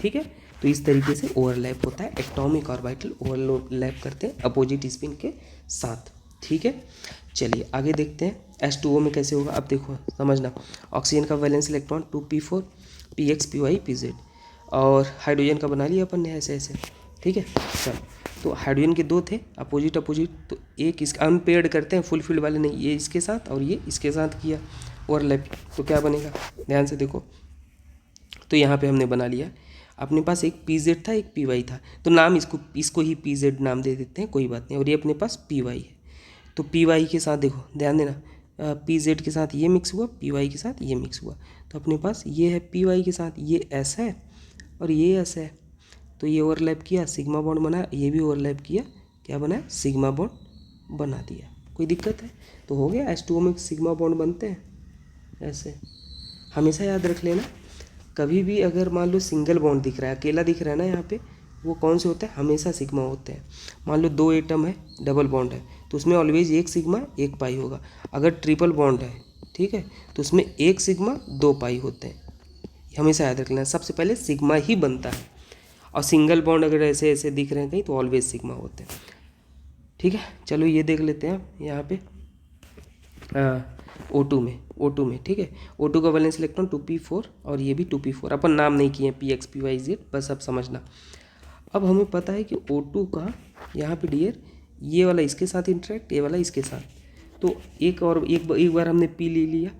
ठीक है। तो इस तरीके से ओवरलैप होता है, एटॉमिक ऑर्बिटल ओवरलैप करते हैं अपोजिट स्पिन के साथ, ठीक है। चलिए आगे देखते हैं H2O में कैसे होगा। अब देखो समझना, ऑक्सीजन का valence electron 2p4 px py pz, और हाइड्रोजन का बना लिया अपन ने ऐसे ऐसे, ठीक है। चलो, तो हाइड्रोजन के दो थे अपोजिट, तो एक इसका अनपेयर्ड करते हैं, फुल फील्ड वाले नहीं, ये इसके साथ और ये इसके साथ किया ओवरलैप, तो क्या बनेगा ध्यान से देखो। तो यहाँ पे हमने बना लिया, अपने पास एक pz था एक py था, तो नाम इसको ही pz नाम दे देते हैं, कोई बात नहीं। और ये अपने पास py है, तो py के साथ देखो ध्यान देना, pz के साथ ये मिक्स हुआ, py के साथ ये मिक्स हुआ, तो अपने पास ये है py के साथ ये s है और ये s है, तो ये ओवरलैप किया सिग्मा बॉन्ड बना, ये भी ओवरलैप किया, क्या बना सिग्मा बॉन्ड बना दिया। कोई दिक्कत है तो हो गया, H2O में सिग्मा बॉन्ड बनते हैं ऐसे। हमेशा याद रख लेना, कभी भी अगर मान लो सिंगल बॉन्ड दिख रहा है, अकेला दिख रहा है ना यहाँ पे, वो कौन से होते हैं हमेशा सिग्मा होते हैं। मान लो 2 एटम है डबल बॉन्ड है, तो उसमें ऑलवेज एक सिग्मा एक पाई होगा। अगर ट्रिपल बॉन्ड है, ठीक है, तो उसमें एक सिग्मा 2 पाई होते हैं, हमेशा याद रख लेना, सबसे पहले सिग्मा ही बनता है। और सिंगल बॉन्ड अगर ऐसे ऐसे दिख रहे हैं कहीं तो ऑलवेज सिग्मा होते हैं, ठीक है। चलो ये देख लेते हैं यहाँ पे, O2 में, ठीक है। O2 का वैलेंस इलेक्ट्रॉन 2p4 और ये भी 2p4, अपन नाम नहीं किए px py z, बस अब समझना। अब हमें पता है कि O2 का यहाँ पे डियर ये वाला इसके साथ इंटरेक्ट, ये वाला इसके साथ, तो एक बार हमने P ले लिया,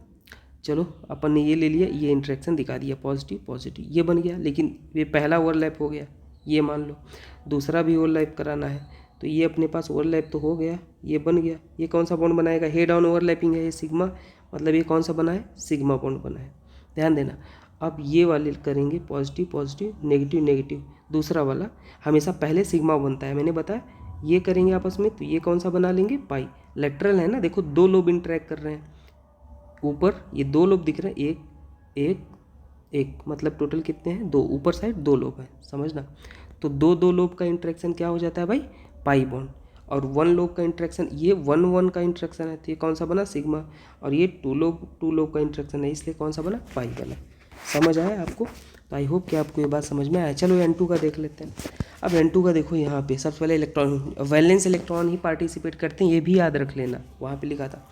चलो अपन ने ये ले लिया, ये इंटरेक्शन दिखा दिया पॉजिटिव पॉजिटिव, ये बन गया, लेकिन ये पहला ओवरलैप हो गया, ये मान लो दूसरा भी ओवरलैप कराना है, तो ये अपने पास ओवरलैप तो हो गया, ये बन गया। ये कौन सा बॉन्ड बनाएगा, हेड ऑन ओवरलैपिंग है ये सिग्मा, मतलब ये कौन सा बना है, सिग्मा बॉन्ड बना है, ध्यान देना। अब ये वाले करेंगे पॉजिटिव पॉजिटिव नेगेटिव नेगेटिव, दूसरा वाला हमेशा पहले सिग्मा बनता है, मैंने बताया। ये करेंगे आपस में, तो ये कौन सा बना लेंगे, पाई। लेटरल है ना, देखो दो लोब इंटरेक्ट कर रहे हैं, ऊपर ये दो लोब दिख रहे हैं, एक एक एक, मतलब टोटल कितने हैं, दो, ऊपर साइड दो लोब है, समझना। तो दो लोब का इंटरेक्शन क्या हो जाता है भाई, पाई बॉन्ड। और वन लोब का इंटरेक्शन, ये वन का इंटरेक्शन है, तो ये कौन सा बना, सिग्मा। और ये टू लोब का इंटरेक्शन है, इसलिए कौन सा बना, पाई बना। समझ आया आपको? तो आई होप कि आपको ये बात समझ में आया। चलो N2 का देख लेते हैं। अब N2 का देखो, यहाँ पे सबसे पहले इलेक्ट्रॉन, वैलेंस इलेक्ट्रॉन ही पार्टिसिपेट करते हैं, ये भी याद रख लेना, वहाँ पे लिखा था।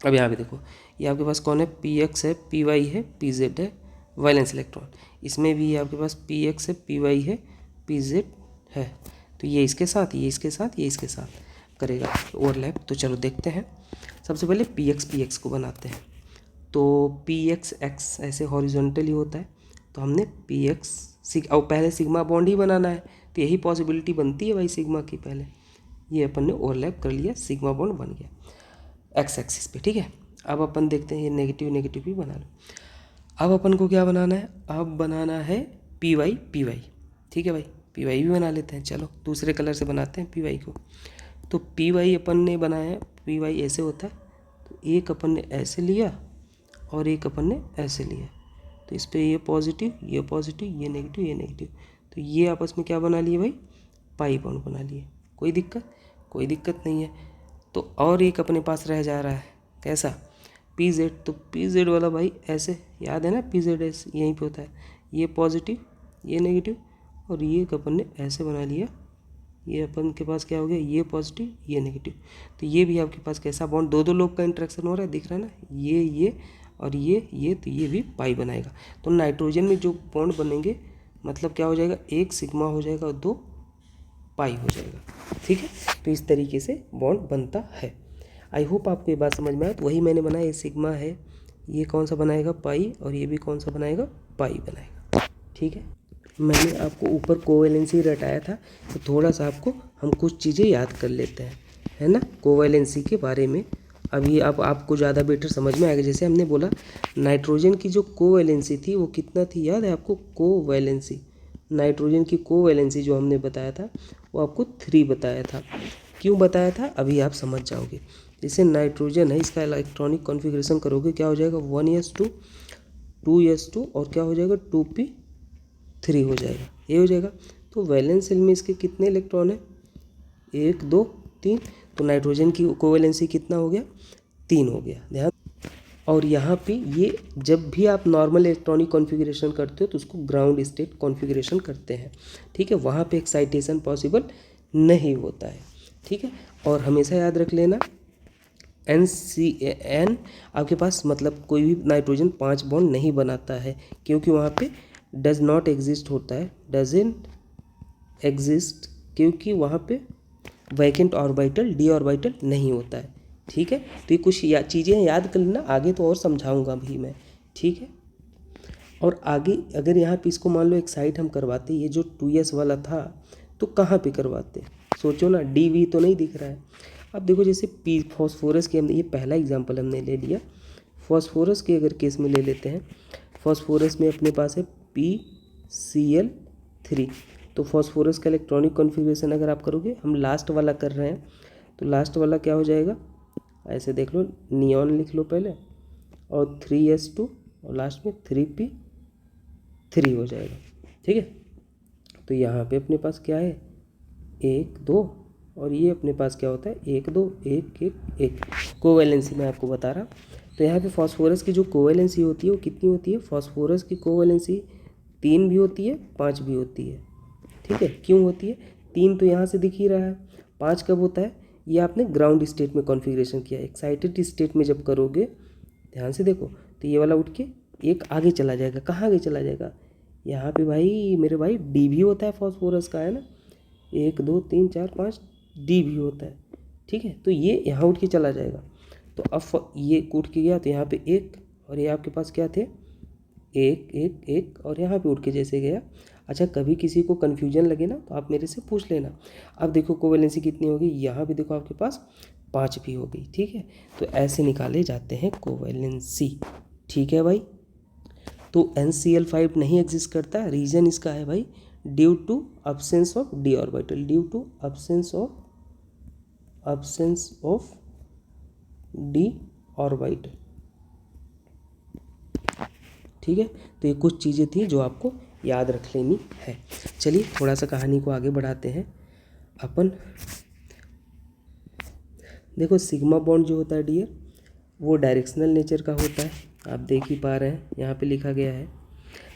अब यहाँ पे देखो, ये आपके पास कौन है, Px है, Py है, Pz है, वैलेंस इलेक्ट्रॉन। इसमें भी आपके पास Px है, Py है, Pz है। तो ये इसके साथ, ये इसके साथ, ये इसके साथ करेगा ओवरलैप। तो चलो देखते हैं। सबसे पहले Px को बनाते हैं। तो Px ऐसे हॉरिजॉन्टली होता है, तो हमने Px और पहले सिग्मा बॉन्ड ही बनाना है, तो यही पॉसिबिलिटी बनती है भाई सिग्मा की। पहले ये अपन ने ओवरलैप कर लिया, सिग्मा बॉन्ड बन गया एक्स एक्सिस पे, ठीक है। अब अपन देखते हैं, ये नेगेटिव नेगेटिव भी बना लो। अब अपन को क्या बनाना है, अब बनाना है Py, ठीक है भाई, Py भी बना लेते हैं। चलो दूसरे कलर से बनाते हैं Py को। तो Py अपन ने बनाया है, Py ऐसे होता है, तो एक अपन ने ऐसे लिया और एक अपन ने ऐसे लिया, तो इस पर ये पॉजिटिव, ये पॉजिटिव, ये नेगेटिव, ये नेगेटिव, तो ये आपस में क्या बना लिए भाई, पाई बॉन्ड बना लिए। कोई दिक्कत नहीं है। तो और एक अपने पास रह जा रहा है, कैसा, Pz। तो Pz वाला भाई ऐसे, याद है ना, Pz ऐसे यहीं पे होता है, ये पॉजिटिव, ये नेगेटिव, और ये एक अपन ने ऐसे बना लिया। ये अपन के पास क्या हो गया, ये पॉजिटिव, ये नेगेटिव। तो ये भी आपके पास कैसा बॉन्ड, दो लोग का इंटरेक्शन हो रहा है, दिख रहा है ना, ये और ये, तो ये भी पाई बनाएगा। तो नाइट्रोजन में जो बॉन्ड बनेंगे, मतलब क्या हो जाएगा, एक सिग्मा हो जाएगा और दो पाई हो जाएगा, ठीक है। तो इस तरीके से बॉन्ड बनता है। आई होप आपको ये बात समझ में आया। तो वही मैंने बनाया, ये सिग्मा है, ये कौन सा बनाएगा, पाई, और ये भी कौन सा बनाएगा, पाई बनाएगा, ठीक है। मैंने आपको ऊपर कोवैलेंसी रटाया था, तो थोड़ा सा आपको हम कुछ चीज़ें याद कर लेते हैं, है ना, कोवैलेंसी के बारे में। अभी अब आपको ज़्यादा बेटर समझ में आएगा। जैसे हमने बोला, नाइट्रोजन की जो कोवैलेंसी थी वो कितना थी, याद है आपको, कोवैलेंसी, नाइट्रोजन की कोवैलेंसी जो हमने बताया था वो आपको 3 बताया था। क्यों बताया था, अभी आप समझ जाओगे। जैसे नाइट्रोजन है, इसका इलेक्ट्रॉनिक कॉन्फ़िगरेशन करोगे, क्या हो जाएगा, 1s2 2s2 और क्या हो जाएगा, 2p3 हो जाएगा, ये हो जाएगा। तो वैलेंस शेल में इसके कितने इलेक्ट्रॉन है, 1 2 3। तो नाइट्रोजन की कोवैलेंसी कितना हो गया, 3 हो गया, ध्यान। और यहाँ पे ये जब भी आप नॉर्मल इलेक्ट्रॉनिक कॉन्फ़िगरेशन करते हो तो उसको ग्राउंड स्टेट कॉन्फ़िगरेशन करते हैं, ठीक है। वहाँ पे एक्साइटेशन पॉसिबल नहीं होता है, ठीक है। और हमेशा याद रख लेना, NCN आपके पास, मतलब कोई भी नाइट्रोजन 5 बॉन्ड नहीं बनाता है, क्योंकि वहाँ पे डज नॉट एग्जिस्ट होता है, डजंट एग्जिस्ट, क्योंकि वहाँ पे वैकेंट ऑर्बिटल, डी ऑर्बिटल नहीं होता है, ठीक है। तो ये कुछ चीज़ें याद कर लेना, आगे तो और समझाऊंगा भी मैं, ठीक है। और आगे अगर यहाँ पे इसको मान लो एक्साइट हम करवाते, ये जो 2s वाला था, तो कहाँ पे करवाते, सोचो ना, DV तो नहीं दिख रहा है। अब देखो, जैसे फॉस्फोरस के हमने, ये पहला एग्जाम्पल हमने ले लिया, फॉस्फोरस के अगर केस में ले लेते हैं, फॉस्फोरस में अपने पास है PCl3। तो फॉस्फोरस का इलेक्ट्रॉनिक कॉन्फ़िगरेशन अगर आप करोगे, हम लास्ट वाला कर रहे हैं, तो लास्ट वाला क्या हो जाएगा, ऐसे देख लो, नियॉन लिख लो पहले, और 3s2 और लास्ट में 3p3 हो जाएगा, ठीक है। तो यहाँ पे अपने पास क्या है, 1 2, और ये अपने पास क्या होता है, 1 2 1 1 1। कोवैलेंसी मैं आपको बता रहा। तो यहाँ पे फॉस्फोरस की जो कोवैलेंसी होती है वो कितनी होती है, फॉस्फोरस की कोवैलेंसी 3 भी होती है, 5 भी होती है, ठीक है। क्यों होती है, 3 तो यहाँ से दिख ही रहा है, 5 कब होता है, ये आपने ग्राउंड स्टेट में कॉन्फ़िगरेशन किया। एक्साइटेड स्टेट में जब करोगे, ध्यान से देखो, तो ये वाला उठ के एक आगे चला जाएगा। कहाँ आगे चला जाएगा? यहाँ पे भाई मेरे भाई डी भी होता है फॉस्फोरस का, है ना, 1 2 3 4 5 डी भी होता है, ठीक है। तो ये यहाँ उठ के चला जाएगा। तो अब ये उठ के गया तो यहाँ पे 1, और ये आपके पास क्या थे, 1 1 1, और यहाँ पे उठ के जैसे गया। अच्छा, कभी किसी को कन्फ्यूजन लगे ना तो आप मेरे से पूछ लेना। अब देखो कोवेलेंसी कितनी होगी, यहाँ भी देखो आपके पास 5 भी हो गई, ठीक है। तो ऐसे निकाले जाते हैं कोवेलेंसी, ठीक है भाई। तो NCl5 नहीं एग्जिस्ट करता, रीज़न इसका है भाई due to absence of D orbital, due to absence of D orbital, ठीक है। तो ये कुछ चीज़ें थी जो आपको याद रख लेनी है। चलिए थोड़ा सा कहानी को आगे बढ़ाते हैं अपन। देखो सिग्मा बॉन्ड जो होता है डियर, वो डायरेक्शनल नेचर का होता है, आप देख ही पा रहे हैं, यहाँ पे लिखा गया है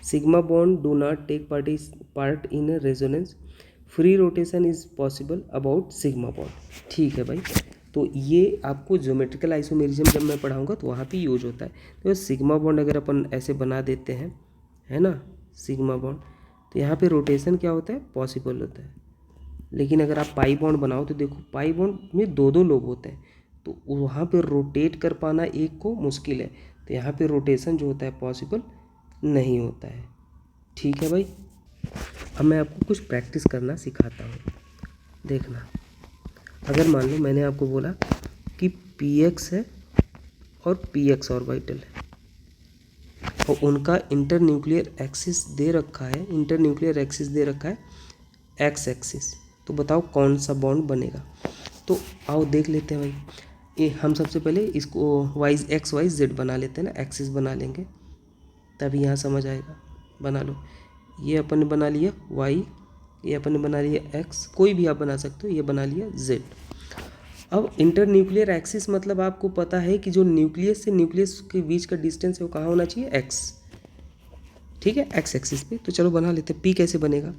sigma bond do not take part in resonance, free rotation is possible about sigma bond, ठीक है भाई। तो ये आपको ज्योमेट्रिकल आइसोमेरिज्म जब मैं पढ़ाऊंगा तो वहाँ पे यूज होता है। तो सिग्मा बॉन्ड अगर अपन ऐसे बना देते हैं, है ना, सिग्मा बॉन्ड, तो यहाँ पे रोटेशन क्या होता है, पॉसिबल होता है। लेकिन अगर आप पाई बॉन्ड बनाओ तो देखो पाई बॉन्ड में 2 लोग होते हैं, तो वहाँ पे रोटेट कर पाना एक को मुश्किल है, तो यहाँ पे रोटेशन जो होता है पॉसिबल नहीं होता है, ठीक है भाई। अब मैं आपको कुछ प्रैक्टिस करना सिखाता हूँ, देखना। अगर मान लो मैंने आपको बोला कि px है और px ऑर्बिटल है, और उनका इंटरन्यूक्लियर एक्सिस दे रखा है, इंटरन्यूक्लियर एक्सिस दे रखा है एक्स एक्सिस, तो बताओ कौन सा बॉन्ड बनेगा। तो आओ देख लेते हैं भाई। ये हम सबसे पहले इसको एक्स वाई जेड बना लेते हैं ना, एक्सिस बना लेंगे तभी यहाँ समझ आएगा। बना लो, ये अपन ने बना लिया वाई, ये अपन ने बना लिया एक्स, कोई भी आप बना सकते हो, ये बना लिया जेड। अब इंटरन्यूक्लियर एक्सिस मतलब आपको पता है कि जो न्यूक्लियस से न्यूक्लियस के बीच का डिस्टेंस है वो कहाँ होना चाहिए, एक्स, ठीक है, एक्स एक्सिस पे। तो चलो बना लेते हैं। पी कैसे बनेगा,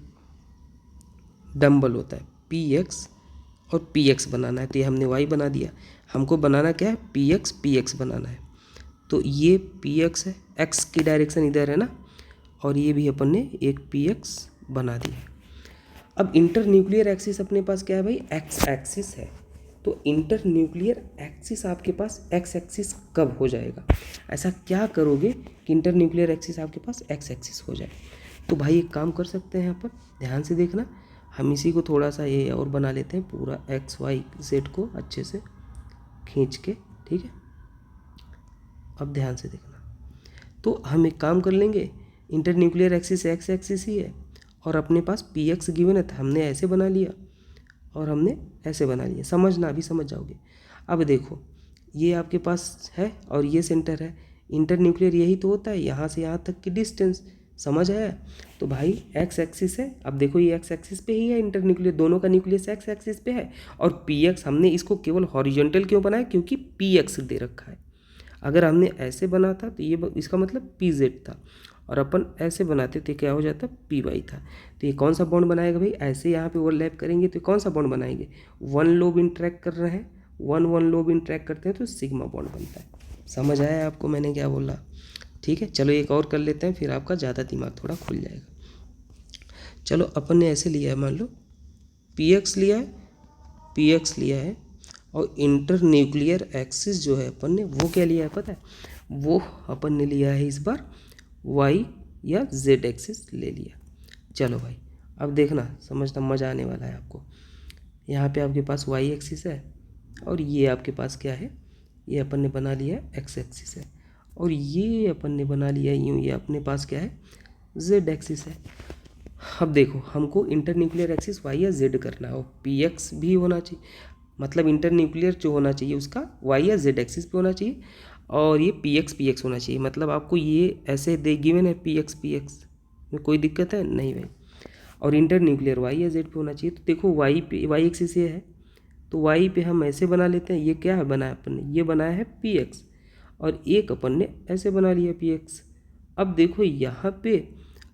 डम्बल होता है, पी एक्स और पी एक्स बनाना है, तो ये हमने वाई बना दिया। हमको बनाना क्या है, पी एक्स बनाना है। तो ये पी एक्स है, एक्स की डायरेक्शन इधर है ना, और ये भी अपन ने एक पी एक्स बना दिया। अब इंटरन्यूक्लियर एक्सिस अपने पास क्या है भाई, एक्स एक्सिस है। तो इंटरन्यूक्लियर एक्सिस आपके पास एक्स एक्सिस कब हो जाएगा, ऐसा क्या करोगे कि इंटरन्यूक्लियर एक्सिस आपके पास एक्स एक्सिस हो जाए। तो भाई एक काम कर सकते हैं, यहाँ पर ध्यान से देखना, हम इसी को थोड़ा सा ये और बना लेते हैं, पूरा एक्स वाई जेड को अच्छे से खींच के, ठीक है। अब ध्यान से देखना, तो हम एक काम कर लेंगे, इंटरन्यूक्लियर एक्सिस एक्स एक्सिस ही है और अपने पास पी एक्स गिवन है, तो हमने ऐसे बना लिया और हमने ऐसे बना लिया, समझना, अभी समझ जाओगे। अब देखो ये आपके पास है और ये सेंटर है, इंटरन्यूक्लियर यही तो होता है, यहाँ से यहाँ तक की डिस्टेंस, समझ आया। तो भाई एक्स एक्सिस है, अब देखो ये एक्स एक्सिस पे ही है इंटरन्यूक्लियर, दोनों का न्यूक्लियस एक्स एक्सिस पे है। और पी एक्स हमने इसको केवल हॉरिजॉन्टल क्यों बनाया, क्योंकि पी एक्स दे रखा है। अगर हमने ऐसे बना था तो ये इसका मतलब पी जेड था, और अपन ऐसे बनाते तो क्या हो जाता, पी वाई था। तो ये कौन सा बॉन्ड बनाएगा भाई, ऐसे यहाँ पे ओवरलैप करेंगे तो कौन सा बॉन्ड बनाएंगे, 1 लोब इंटरेक्ट कर रहे हैं, 1 लोब इंटरेक्ट करते हैं तो सिग्मा बॉन्ड बनता है। समझ आया आपको मैंने क्या बोला, ठीक है। चलो एक और कर लेते हैं, फिर आपका ज़्यादा दिमाग थोड़ा खुल जाएगा। चलो अपन ने ऐसे लिया है, मान लो पी एक्स लिया है और इंटरन्यूक्लियर एक्सिस जो है अपन ने वो क्या लिया है पता है, वो अपन ने लिया है इस बार वाई या जेड एक्सिस ले लिया। चलो भाई अब देखना, समझना, मज़ा आने वाला है आपको। यहाँ पे आपके पास वाई एक्सिस है और ये आपके पास क्या है, ये अपन ने बना लिया है एक्स एक्सिस है, और ये अपन ने बना लिया यूँ, ये अपने पास क्या है, जेड एक्सिस है। अब देखो हमको इंटरन्यूक्लियर एक्सिस वाई या जेड करना हो, पी एक्स भी होना चाहिए, मतलब इंटरन्यूक्लियर जो होना चाहिए उसका वाई या जेड एक्सिस पे होना चाहिए, और ये पी एक्स होना चाहिए। मतलब आपको ये ऐसे दे गिवन है पी एक्स में कोई दिक्कत है नहीं भाई, और इंटरन्यूक्लियर वाई या जेड पे होना चाहिए। तो देखो वाई पे वाई एक्सिस ये है, तो वाई पे हम ऐसे बना लेते हैं, ये क्या है बनाया अपन ने, ये बनाया है पी एक्स, और एक अपन ने ऐसे बना लिया पी एक्स। अब देखो यहाँ पे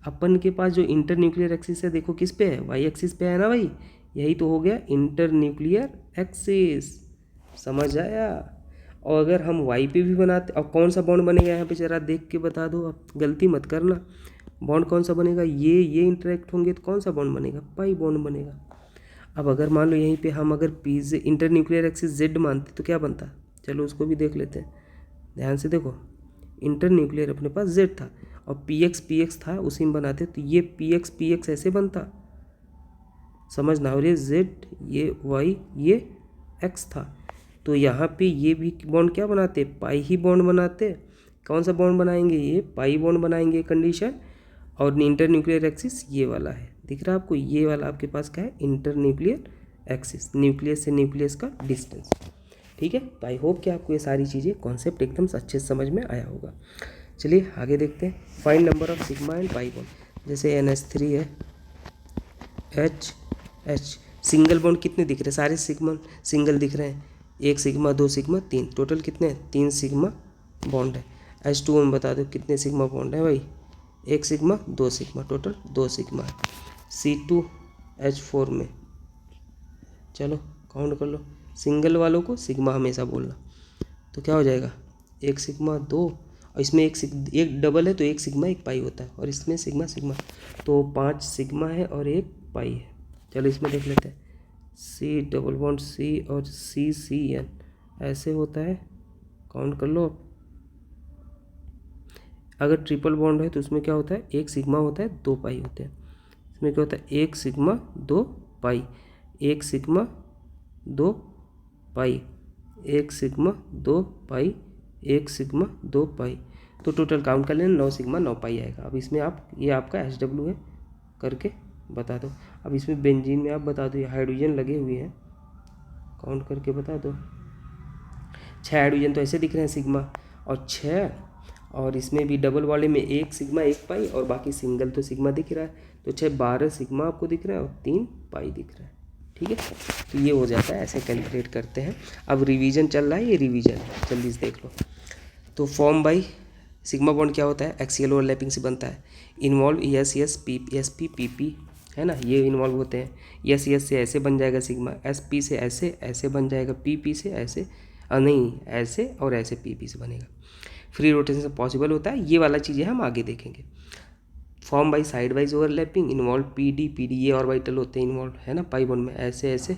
अपन के पास जो इंटरन्यूक्लियर एक्सिस है देखो किस पे है, वाई एक्सिस पे है ना भाई, यही तो हो गया इंटर न्यूक्लियर एक्सिस। समझ आया। और अगर हम वाई पे भी बनाते, और कौन सा बॉन्ड बनेगा यहाँ पे जरा देख के बता दो, अब गलती मत करना। बॉन्ड कौन सा बनेगा, ये इंटरेक्ट होंगे तो कौन सा बॉन्ड बनेगा, पाई बॉन्ड बनेगा। अब अगर मान लो यहीं पे हम अगर पी जे इंटर न्यूक्लियर एक्सिस जेड मानते तो क्या बनता, चलो उसको भी देख लेते हैं। ध्यान से देखो, इंटर न्यूक्लियर अपने पास जेड था और पी एक्स था, उसी में बनाते तो ये पी एक्स ऐसे बनता, समझना। और ये जेड, ये वाई, ये एक्स था, तो यहाँ पे ये भी बॉन्ड क्या बनाते, पाई ही बॉन्ड बनाते। कौन सा बॉन्ड बनाएंगे, ये पाई बॉन्ड बनाएंगे कंडीशन। और इंटर न्यूक्लियर एक्सिस ये वाला है, दिख रहा है आपको, ये वाला आपके पास क्या है, इंटर न्यूक्लियर एक्सिस, न्यूक्लियस से न्यूक्लियस का डिस्टेंस। ठीक है, तो आई होप कि आपको ये सारी चीज़ें कॉन्सेप्ट एकदम अच्छे से समझ में आया होगा। चलिए आगे देखते हैं। Find number of sigma and pi bond. जैसे NH3 है, H सिंगल बॉन्ड कितने दिख रहे हैं, सारे सिग्मा सिंगल दिख रहे हैं, 1 सिग्मा 2 सिग्मा 3, टोटल कितने हैं, 3 सिग्मा बॉन्ड है। H2 में बता दो कितने सिग्मा बॉन्ड है भाई, 1 सिग्मा 2 सिग्मा, टोटल 2 सिग्मा है। C2H4 में चलो काउंट कर लो, सिंगल वालों को सिग्मा हमेशा बोलना, तो क्या हो जाएगा 1 सिग्मा 2, और इसमें एक डबल है तो 1 सिग्मा 1 पाई होता है, और इसमें सिग्मा सिग्मा, तो 5 सिग्मा है और 1 पाई है। चलो इसमें देख लेते हैं, C डबल बॉन्ड C और CCN ऐसे होता है, काउंट कर लो। अगर ट्रिपल बॉन्ड है तो उसमें क्या होता है, 1 सिग्मा होता है 2 पाई होते हैं। इसमें क्या होता है, 1 सिग्मा 2 पाई, 1 सिग्मा 2 पाई, 1 सिग्मा 2 पाई, 1 सिग्मा 2 पाई, तो टोटल काउंट कर लेना 9 सिग्मा 9 पाई आएगा। अब इसमें आप, ये आपका HW है, करके बता दो। अब इसमें बेंजीन में आप बता दो, ये हाइड्रोजन लगे हुए हैं, काउंट करके बता दो। 6 हाइड्रोजन तो ऐसे दिख रहे हैं सिग्मा, और 6, और इसमें भी डबल वाले में 1 सिग्मा 1 पाई, और बाकी सिंगल तो सिग्मा दिख रहा है, तो 6 12 सिग्मा आपको दिख रहा है और 3 पाई दिख रहा है। ठीक है, तो ये हो जाता है, ऐसे कैलकुलेट करते हैं। अब रिवीजन चल रहा है, ये रिवीजन है, जल्दी से देख लो। तो फॉर्म बाई सिग्मा बॉन्ड क्या होता है, एक्सियल ओवरलैपिंग से बनता है। इन्वॉल्व SP PP है ना, ये इन्वॉल्व होते हैं। S से ऐसे बन जाएगा सिग्मा, SP से ऐसे ऐसे बन जाएगा, PP से ऐसे, नहीं ऐसे और ऐसे PP से बनेगा। फ्री रोटेशन पॉसिबल होता है, ये वाला चीज़ें हम आगे देखेंगे। Form by side wise overlapping, involve PD ये ऑर्बिटल होते हैं इन्वॉल्व, है ना, पाई बॉन्ड में ऐसे ऐसे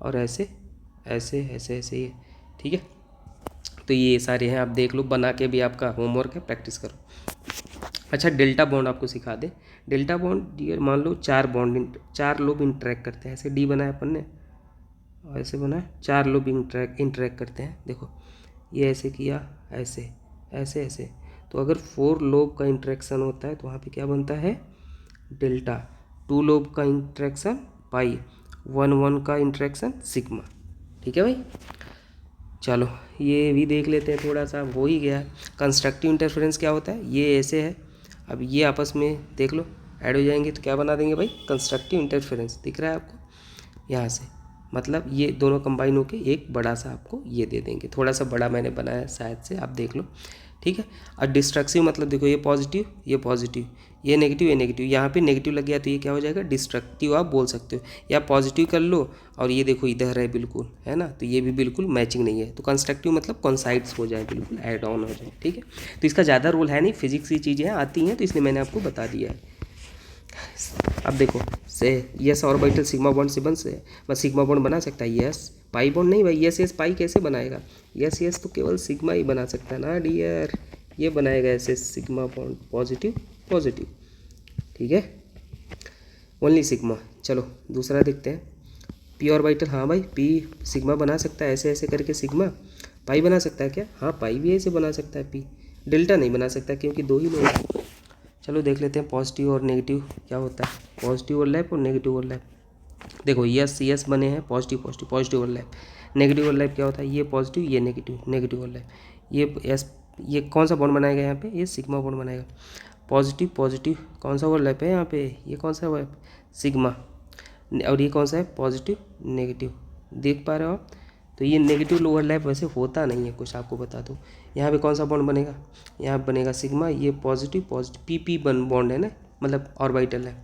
और ऐसे ऐसे ऐसे ऐसे ये। ठीक है, तो ये सारे हैं, आप देख लो, बना के भी आपका होमवर्क है, प्रैक्टिस करो। अच्छा, डेल्टा बॉन्ड आपको सिखा दे। डेल्टा बॉन्ड, ये मान लो 4 लोग इंटरेक्ट करते हैं, ऐसे D बनाया अपन ने और ऐसे बनाया, 4 लोग इंटरेक्ट करते हैं। देखो ये ऐसे किया, ऐसे ऐसे ऐसे, तो अगर 4 लोब का इंटरेक्शन होता है तो वहाँ पे क्या बनता है, डेल्टा। 2 लोब का इंटरेक्शन पाई, 1 का इंटरेक्शन सिग्मा। ठीक है भाई, चलो ये भी देख लेते हैं, थोड़ा सा हो ही गया। कंस्ट्रक्टिव इंटरफेरेंस क्या होता है, ये ऐसे है, अब ये आपस में देख लो ऐड हो जाएंगे तो क्या बना देंगे भाई, कंस्ट्रक्टिव इंटरफेरेंस। दिख रहा है आपको यहाँ से, मतलब ये दोनों कंबाइन होके एक बड़ा सा आपको ये दे देंगे, थोड़ा सा बड़ा मैंने बनाया शायद से, आप देख लो। ठीक है, और डिस्ट्रक्टिव मतलब देखो, ये पॉजिटिव ये पॉजिटिव, ये नेगेटिव ये नेगेटिव, यहाँ पे नेगेटिव लग गया तो ये क्या हो जाएगा, डिस्ट्रक्टिव आप बोल सकते हो, या पॉजिटिव कर लो। और ये देखो इधर है बिल्कुल, है ना, तो ये भी बिल्कुल मैचिंग नहीं है, तो कंस्ट्रक्टिव मतलब कॉन्साइड्स हो जाए, बिल्कुल ऐड ऑन हो जाए। ठीक है, तो इसका ज़्यादा रोल है नहीं, फिजिक्स की चीज़ें आती हैं तो इसलिए मैंने आपको बता दिया है। अब देखो से यस ऑर्बिटल सिग्मा बॉन्ड से बस सिग्मा बॉन्ड बना सकता है, यस पाई बॉन्ड नहीं भाई, यस पाई कैसे बनाएगा, यस तो केवल सिग्मा ही बना सकता है ना डियर, ये बनाएगा ऐसे सिग्मा बॉन्ड पॉजिटिव पॉजिटिव। ठीक है, ओनली सिग्मा। चलो दूसरा देखते हैं, पी ऑर्बिटल, हाँ भाई पी सिग्मा बना सकता है, ऐसे ऐसे करके सिग्मा। पाई बना सकता है क्या, हाँ पाई भी ऐसे बना सकता है पी, डेल्टा नहीं बना सकता क्योंकि 2 ही लोग हैं। चलो देख लेते हैं पॉजिटिव और नेगेटिव क्या होता है, पॉजिटिव ओवरलैप और नेगेटिव ओवरलैप। देखो यस बने हैं, positive positive positive overlap. Negative overlap क्या होता है, ये पॉजिटिव ये नेगेटिव नेगेटिव ओवरलैप। ये कौन सा बॉन्ड बनाएगा यहाँ पे, ये सिग्मा बॉन्ड बनाएगा। पॉजिटिव पॉजिटिव कौन सा ओवरलैप है यहाँ पे, ये कौन सा है, सिग्मा। और ये कौन सा है, पॉजिटिव नेगेटिव, देख पा रहे हो आप। तो ये नेगेटिव ओवरलैप वैसे होता नहीं है कुछ, आपको बता दूँ। यहाँ पे कौन सा बॉन्ड बनेगा, यहाँ बनेगा सिग्मा, ये पॉजिटिव पॉजिटिव PP बॉन्ड है ना, मतलब ऑर्बिटल है।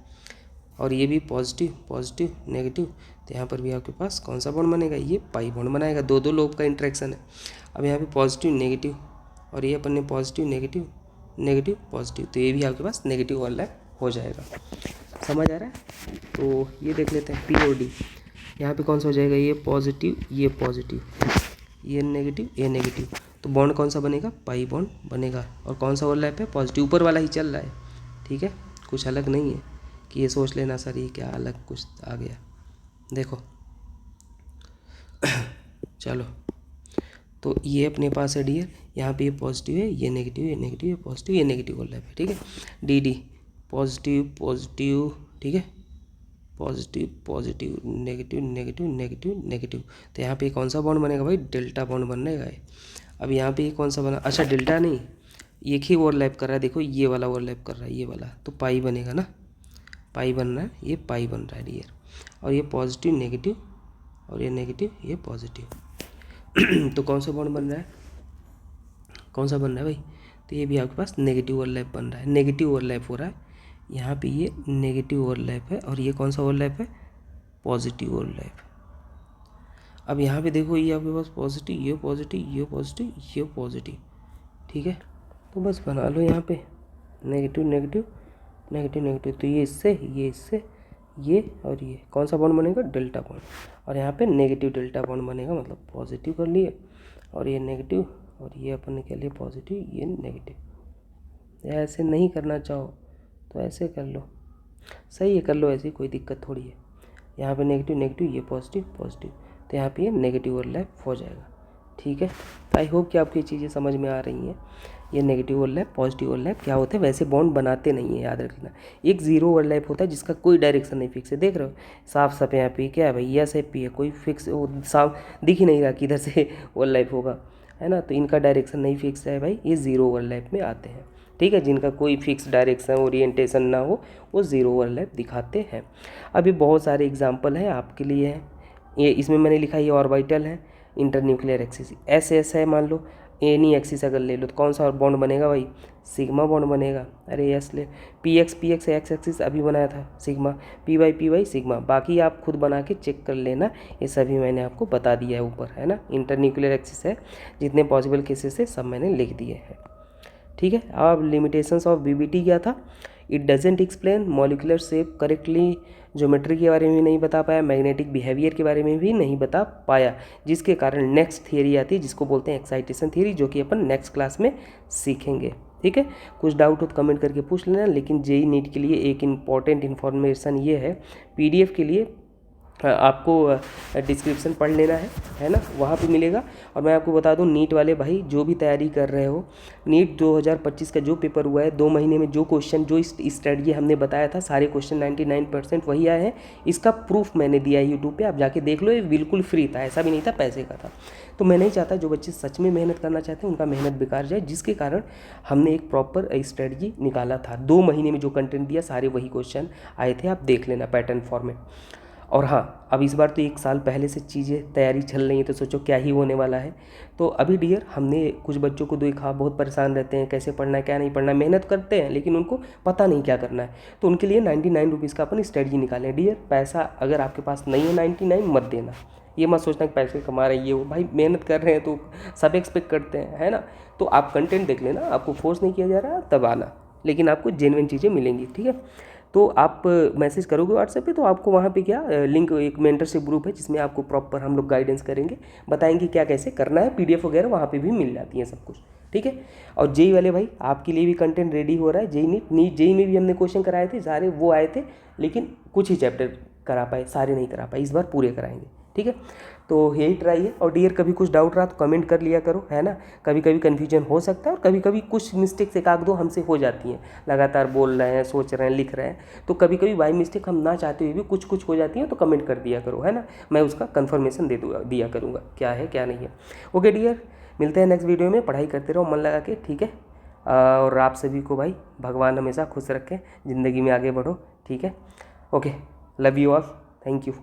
और ये भी पॉजिटिव पॉजिटिव नेगेटिव, तो यहाँ पर भी आपके पास कौन सा बॉन्ड बनेगा, ये पाई बॉन्ड बनाएगा। दो दो लोब का इंटरेक्शन है। अब यहाँ पे पॉजिटिव नेगेटिव, और ये अपन ने पॉजिटिव नेगेटिव नेगेटिव पॉजिटिव, तो ये भी आपके पास नेगेटिव ओवरलैप हो जाएगा। समझ आ रहा है? तो ये देख लेते हैं पी और डी। यहाँ पे कौन सा हो जाएगा, ये पॉजिटिव ये पॉजिटिव, ये नेगेटिव, तो बॉन्ड कौन सा बनेगा, पाई बॉन्ड बनेगा। और कौन सा ओवरलैप है, पॉजिटिव, ऊपर वाला ही चल रहा है। ठीक है, कुछ अलग नहीं है कि ये सोच लेना सर ये क्या अलग कुछ आ गया। देखो चलो, तो ये अपने पास है डियर, यहाँ पे ये पॉजिटिव है, ये नेगेटिव, ये नेगेटिव, ये पॉजिटिव, ये नेगेटिव ओवरलैप है। ठीक है, डी डी पॉजिटिव पॉजिटिव, ठीक है, positive positive negative negative negative negative, तो यहाँ पे कौन सा बॉन्ड बनेगा भाई, डेल्टा बॉन्ड बनेगा। अब यहाँ पे कौन सा बना, अच्छा डेल्टा नहीं, एक ही ओवरलैप कर रहा है, देखो ये वाला ओवरलैप कर रहा है, ये वाला, तो पाई बनेगा ना, पाई बन रहा है, ये पाई बन रहा है डियर। और ये पॉजिटिव नेगेटिव, और ये नेगेटिव ये पॉजिटिव तो कौन सा बॉन्ड बन रहा है, कौन सा बन रहा है भाई, तो ये भी आपके पास नेगेटिव ओवरलैप बन रहा है, नेगेटिव ओवरलैप हो रहा है। यहाँ पे ये नेगेटिव ओवरलैप है, और ये कौन सा ओवरलैप है, पॉजिटिव ओवरलैप। अब यहाँ पे देखो ये आपके पास पॉजिटिव ये पॉजिटिव ये पॉजिटिव ये पॉजिटिव, ठीक है, तो बस बना लो यहाँ पे नेगेटिव नेगेटिव नेगेटिव नेगेटिव, तो ये इससे ये और ये कौन सा बॉन्ड बनेगा, डेल्टा बॉन्ड। और यहाँ पे नेगेटिव डेल्टा बॉन्ड बनेगा, मतलब पॉजिटिव कर लिए, और ये नेगेटिव, और ये अपन ने क्या लिया पॉजिटिव ये नेगेटिव। ऐसे नहीं करना चाहो तो ऐसे कर लो, सही है, कर लो ऐसे, कोई दिक्कत थोड़ी है। यहाँ पे नेगेटिव नेगेटिव ये पॉजिटिव पॉजिटिव, तो यहाँ पे ये नेगेटिव ओवरलैप हो जाएगा। ठीक है, आई होप कि आपको ये चीज़ें समझ में आ रही हैं। ये नेगेटिव ओवरलैप पॉजिटिव ओवरलैप क्या होते हैं, वैसे बॉन्ड बनाते नहीं है, याद रखना। एक जीरो ओवरलैप होता है जिसका कोई डायरेक्शन नहीं फिक्स है, देख रहे हो साफ साफ यहाँ पे क्या है भाई, यस है पी है, कोई फिक्स वो साफ दिख ही नहीं रहा किधर से ओवरलैप होगा, है ना, तो इनका डायरेक्शन नहीं फिक्स है भाई, ये जीरो ओवरलैप में आते हैं। ठीक है, जिनका कोई फिक्स डायरेक्शन ओरिएंटेशन ना हो वो जीरो ओवरलैप दिखाते हैं। अभी बहुत सारे एग्जांपल हैं आपके लिए हैं, ये इसमें मैंने लिखा ये ऑर्बिटल है, इंटरन्यूक्लियर एक्सिस एस है, मान लो एनी एक्सिस अगर ले लो तो कौन सा बॉन्ड बनेगा भाई, सिग्मा बॉन्ड बनेगा। अरे यस ले, पी एक्स एक्स एक्सिस अभी बनाया था सिग्मा, पी वाई सिग्मा, बाकी आप खुद बना के चेक कर लेना, ये सभी मैंने आपको बता दिया है ऊपर, है ना। इंटरन्यूक्लियर एक्सिस है, जितने पॉसिबल केसेस है सब मैंने लिख दिए हैं। ठीक है, अब लिमिटेशंस ऑफ बीबीटी क्या था, it doesn't explain molecular shape correctly, geometry के बारे में नहीं बता पाया, मैग्नेटिक बिहेवियर के बारे में भी नहीं बता पाया, जिसके कारण नेक्स्ट थियरी आती है जिसको बोलते हैं एक्साइटेशन थियरी, जो कि अपन नेक्स्ट क्लास में सीखेंगे। ठीक है, कुछ डाउट हो तो कमेंट करके पूछ लेना। लेकिन जेई नीट के लिए एक इम्पॉर्टेंट इन्फॉर्मेशन ये है, पीडीएफ के लिए आपको डिस्क्रिप्शन पढ़ लेना है ना, वहाँ पे मिलेगा। और मैं आपको बता दूं, नीट वाले भाई जो भी तैयारी कर रहे हो, नीट 2025 का जो पेपर हुआ है 2 महीने में, जो क्वेश्चन जो स्ट्रेटजी हमने बताया था, सारे क्वेश्चन 99% वही आए हैं। इसका प्रूफ मैंने दिया है यूट्यूब पे, आप जाके देख लो, ये बिल्कुल फ्री था, ऐसा भी नहीं था पैसे का था। तो मैं नहीं चाहता जो बच्चे सच में मेहनत करना चाहते हैं उनका मेहनत बेकार जाए, जिसके कारण हमने एक प्रॉपर स्ट्रेटजी निकाला था। 2 महीने में जो कंटेंट दिया सारे वही क्वेश्चन आए थे, आप देख लेना पैटर्न फॉर्मेट। और हाँ, अब इस बार तो 1 साल पहले से चीज़ें तैयारी चल रही है, तो सोचो क्या ही होने वाला है। तो अभी डियर हमने कुछ बच्चों को देखा बहुत परेशान रहते हैं, कैसे पढ़ना है क्या नहीं पढ़ना है, मेहनत करते हैं लेकिन उनको पता नहीं क्या करना है, तो उनके लिए 99 रुपीज़ का अपन स्ट्रेटजी निकालें। डियर पैसा अगर आपके पास नहीं है 99 मत देना, ये मत सोचना कि पैसे कमा रहे ये वो, भाई मेहनत कर रहे हैं तो सब एक्सपेक्ट करते हैं, है ना। तो आप कंटेंट देख लेना, आपको फोर्स नहीं किया जा रहा तब आना, लेकिन आपको जेन्युइन चीज़ें मिलेंगी। ठीक है, तो आप मैसेज करोगे व्हाट्सएप पे, तो आपको वहाँ पे क्या लिंक, एक मेंटरशिप ग्रुप है जिसमें आपको प्रॉपर हम लोग गाइडेंस करेंगे, बताएंगे क्या कैसे करना है, पीडीएफ वगैरह वहाँ पे भी मिल जाती है सब कुछ। ठीक है, और जेई वाले भाई आपके लिए भी कंटेंट रेडी हो रहा है। जेई में भी हमने क्वेश्चन कराए थे सारे, वो आए थे लेकिन कुछ ही चैप्टर करा पाए, सारे नहीं करा पाए, इस बार पूरे कराएंगे। ठीक है, तो यही ट्राई है। और डियर कभी कुछ डाउट रहा तो कमेंट कर लिया करो, है ना। कभी कभी कन्फ्यूजन हो सकता है, और कभी कभी कुछ मिस्टेक्स 1-2 हमसे हो जाती हैं, लगातार बोल रहे हैं, सोच रहे हैं, लिख रहे हैं, तो कभी कभी बाई मिस्टेक हम ना चाहते हुए भी कुछ हो जाती हैं, तो कमेंट कर दिया करो, है ना। मैं उसका कन्फर्मेशन दिया करूँगा क्या है क्या नहीं है। ओके डियर, मिलते हैं नेक्स्ट वीडियो में। पढ़ाई करते रहो मन लगा के, ठीक है। और आप सभी को भाई भगवान हमेशा खुश रखें, ज़िंदगी में आगे बढ़ो। ठीक है, okay, love you all, thank you.